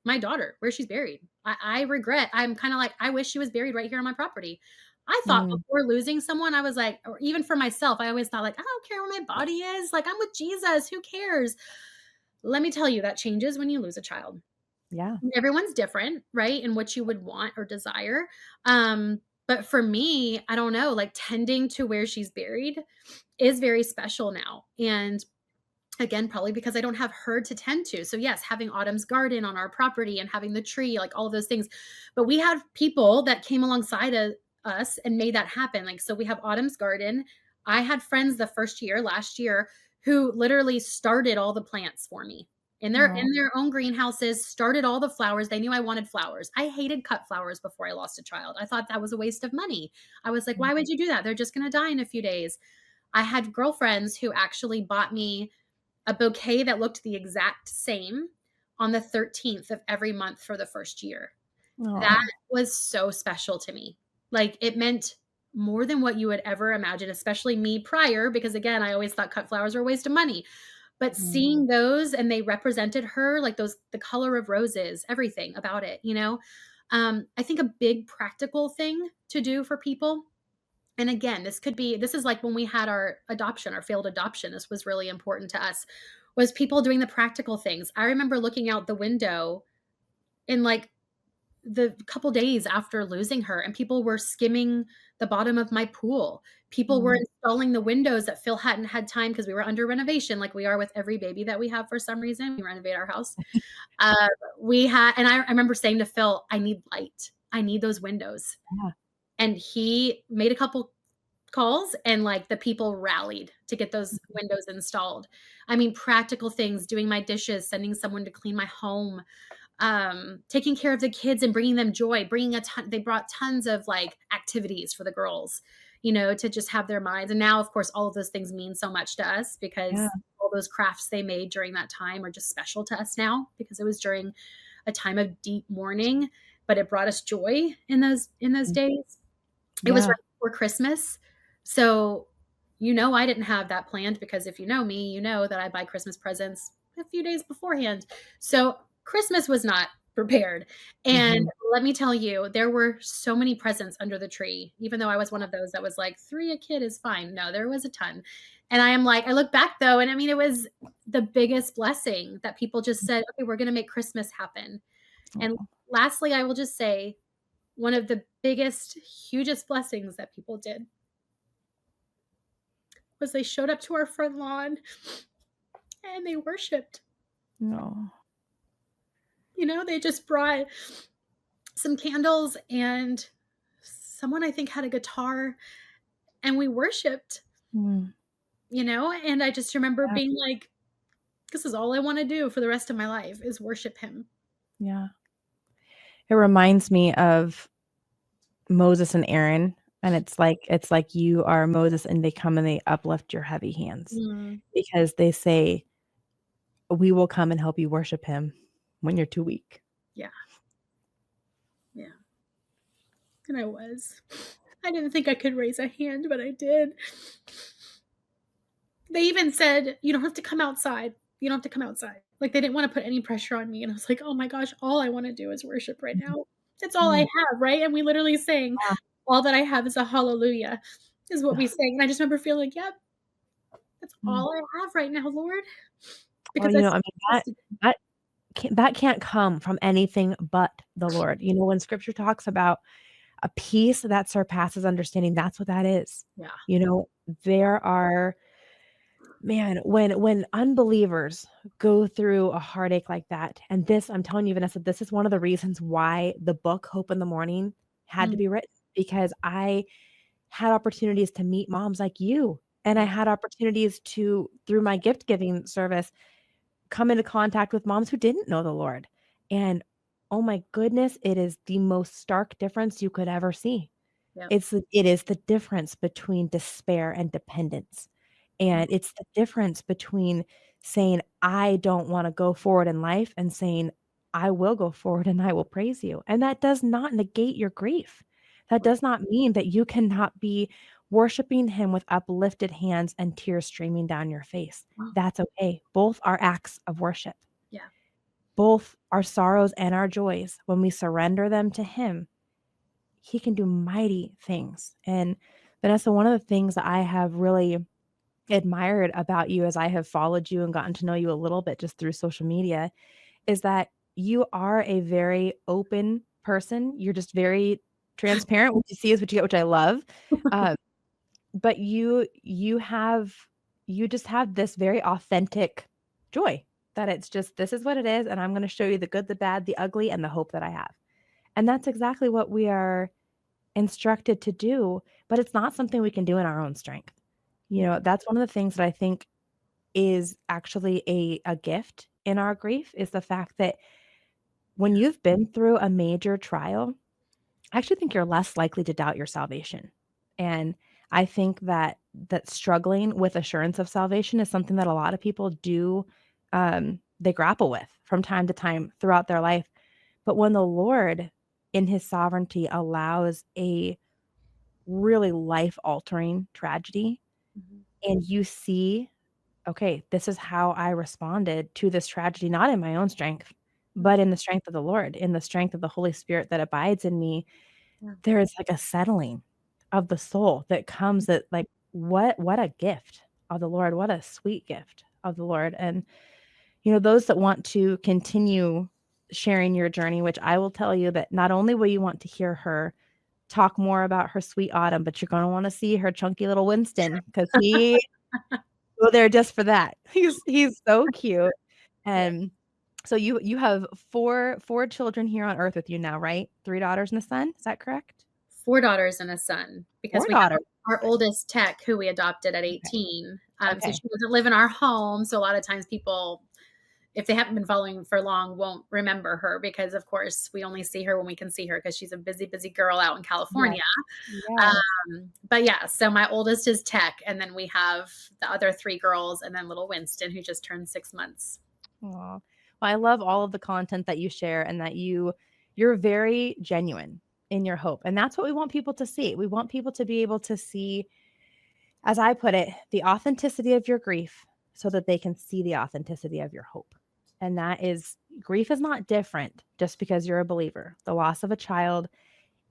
my daughter where she's buried. I regret. I'm kind of like, I wish she was buried right here on my property. I thought Mm. before losing someone, I was like, or even for myself, I always thought, like, I don't care where my body is. Like, I'm with Jesus. Who cares? Let me tell you, that changes when you lose a child. Yeah. Everyone's different, right? And what you would want or desire. But for me, I don't know, like tending to where she's buried is very special now. And again, probably because I don't have her to tend to. So yes, having Autumn's garden on our property and having the tree, like all of those things. But we have people that came alongside of us and made that happen. Like, so we have Autumn's garden. I had friends the first year, last year, who literally started all the plants for me in their Oh. in their own greenhouses, started all the flowers. They knew I wanted flowers. I hated cut flowers before I lost a child. I thought that was a waste of money. I was like, why would you do that? They're just going to die in a few days. I had girlfriends who actually bought me a bouquet that looked the exact same on the 13th of every month for the first year. That Oh. was so special to me. Like, it meant more than what you would ever imagine, especially me prior, because again, I always thought cut flowers were a waste of money. But Mm. seeing those and they represented her, like those, the color of roses, everything about it, I think a big practical thing to do for people. And again, this is like when we had our adoption, our failed adoption. This was really important to us, was people doing the practical things. I remember looking out the window in like the couple days after losing her, and people were skimming the bottom of my pool. People were Mm. installing the windows that Phil hadn't had time because we were under renovation, like we are with every baby that we have for some reason. We renovate our house. Uh, and I remember saying to Phil, I need light. I need those windows. Yeah. And he made a couple calls and like the people rallied to get those windows installed. I mean, practical things, doing my dishes, sending someone to clean my home, taking care of the kids and bringing them joy, they brought tons of like activities for the girls, to just have their minds. And now, of course, all of those things mean so much to us Yeah. because all those crafts they made during that time are just special to us now because it was during a time of deep mourning, but it brought us joy in those Mm. days. It was Yeah. right before Christmas. So, I didn't have that planned because if you know me, you know that I buy Christmas presents a few days beforehand. So, Christmas was not prepared. And Mhm. let me tell you, there were so many presents under the tree, even though I was one of those that was like, 3 a kid is fine. No, there was a ton. And I look back though, and I mean, it was the biggest blessing that people just said, okay, we're going to make Christmas happen. And Oh. lastly, I will just say, one of the biggest, hugest blessings that people did was they showed up to our front lawn and they worshiped. No. They just brought some candles and someone I think had a guitar and we worshiped, Mm. and I just remember Yeah. being like, this is all I want to do for the rest of my life is worship him. Yeah. It reminds me of Moses and Aaron, and it's like you are Moses and they come and they uplift your heavy hands Mm, because they say, "We will come and help you worship him when you're too weak." yeah. Yeah. And I didn't think I could raise a hand, but I did. They even said, "You don't have to come outside. You don't have to come outside." Like, they didn't wanna put any pressure on me, and I was like, "Oh my gosh, all I wanna do is worship right Mhm. now. That's all I Mm. have," right? And we literally sang, Yeah. "All that I have is a hallelujah," is what we Ugh. sang, and I just remember feeling, "Yep, that's Mm. all I have right now, Lord," Well, because I I mean, that trusted. that that can't come from anything but the Lord. When scripture talks about a peace that surpasses understanding, that's what that is. Yeah. You know, there are Man, when unbelievers go through a heartache like that, and this I'm telling you, Vanessa, this is one of the reasons why the book Hope in the Morning had to Mm, be written, because I had opportunities to meet moms like you, and I yeah, had opportunities to, through my gift giving service, come into contact with moms who didn't know the Lord. And oh my goodness, it is the most stark difference you could ever see. yep, It is the difference between despair and dependence. mm, And it's the difference between saying, "I don't wanna go forward in life," and saying, "I will go forward and I will praise you." And that does not negate your grief. That right. does not mean that you cannot be worshiping him with uplifted hands and tears streaming down your face. Well, That's okay. Both are acts of worship. yeah, Both our sorrows and our joys, when we surrender them to him, he can do mighty things. And Vanessa, one of the things that I have really admired about you as I have followed you and gotten to know you a little bit just through social media is that you are a very open person. You're just very transparent. What you see is what you get, which I love. Uh, but you just have this very authentic joy that it's just, this is what it is, and I'm going to show you the good, the bad, the ugly, and the hope that I have. And that's exactly what we are instructed to do, but it's not something we can do in our own strength. yeah, That's one of the things that I think is actually a gift in our grief, is the fact that when yeah, you've been through a major trial, I actually think you're less likely to doubt your salvation. And I think that struggling with assurance of salvation is something that a lot of people do, they grapple with from time to time throughout their life. But when the Lord, in his sovereignty, allows a really life-altering tragedy, Mhm. and you see, okay, this is how I responded to this tragedy, not in my own strength, Mm. but in the strength of the Lord, in the strength of the Holy Spirit that abides in me. Yeah. There is like a settling of the soul that comes, that like, what a gift of the Lord, what a sweet gift of the Lord. And those that want to continue sharing your journey, which I will tell you that not only will you want to hear her talk more about her sweet Autumn, but you're going to want to see her chunky little Winston, because he go there just for that. He's so cute. Yeah. And so you have four children here on earth with you now, right? 3 daughters and a son. Is that correct? 4 daughters and a son, because 4 we have daughters. our oldest Tech, who we adopted at Okay. 18. So Okay. she doesn't live in our home. So a lot of times people, if they haven't been following for long, won't remember her because, of course, we only see her when we can see her because she's a busy, busy girl out in Yes. California. Yes. But yeah, so my oldest is Tech, and then we have the other 3 girls, and then little Winston, who just turned 6 months. Aw. Well, I love all of the content that you share, and that you're very genuine in your hope. And that's what we want people to see. We want people to be able to see, as I put it, the authenticity of your grief so that they can see the authenticity of your hope. And that is, grief is not different just because you're a believer. The loss of a child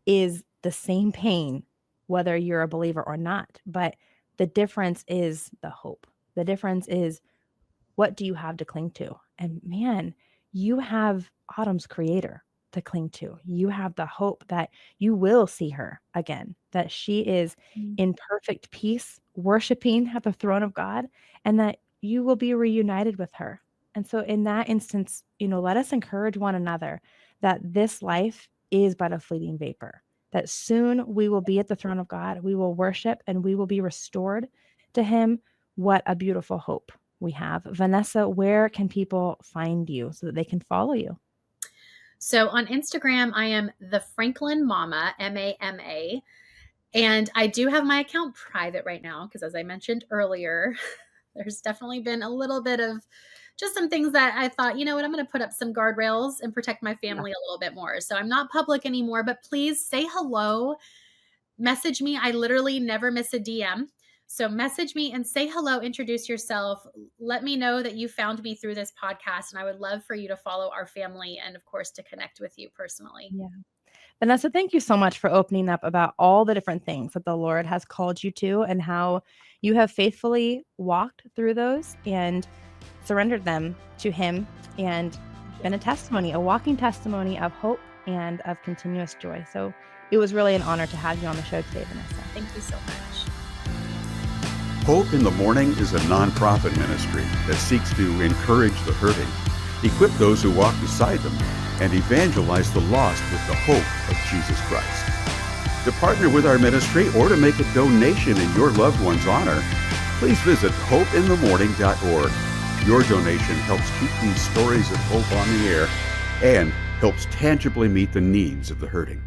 is the same pain, whether you're a believer or not. But the difference is the hope. The difference is, what do you have to cling to? And man, you have Autumn's creator to cling to. You have the hope that you will see her again, that she is Mm. in perfect peace, worshiping at the throne of God, and that you will be reunited with her. And so, in that instance, let us encourage one another that this life is but a fleeting vapor, that soon we will be at the throne of God, we will worship, and we will be restored to Him. What a beautiful hope we have. Vanessa, where can people find you so that they can follow you? So on Instagram, I am the Franklin Mama, MAMA. And I do have my account private right now because, as I mentioned earlier, there's definitely been a little bit of just some things that I thought, you know what, I'm going to put up some guardrails and protect my Yeah. family a little bit more. So I'm not public anymore, but please say hello. Message me. I literally never miss a DM. So message me and say hello, introduce yourself. Let me know that you found me through this podcast. And I would love for you to follow our family and, of course, to connect with you personally. Yeah. Vanessa, thank you so much for opening up about all the different things that the Lord has called you to, and how you have faithfully walked through those and surrendered them to Him, and been a testimony, a walking testimony of hope and of continuous joy. So it was really an honor to have you on the show today, Vanessa. Thank you so much. Hope in the Mourning is a nonprofit ministry that seeks to encourage the hurting, equip those who walk beside them, and evangelize the lost with the hope of Jesus Christ. To partner with our ministry or to make a donation in your loved one's honor, please visit hopeinthemorning.org. Your donation helps keep these stories of hope on the air and helps tangibly meet the needs of the hurting.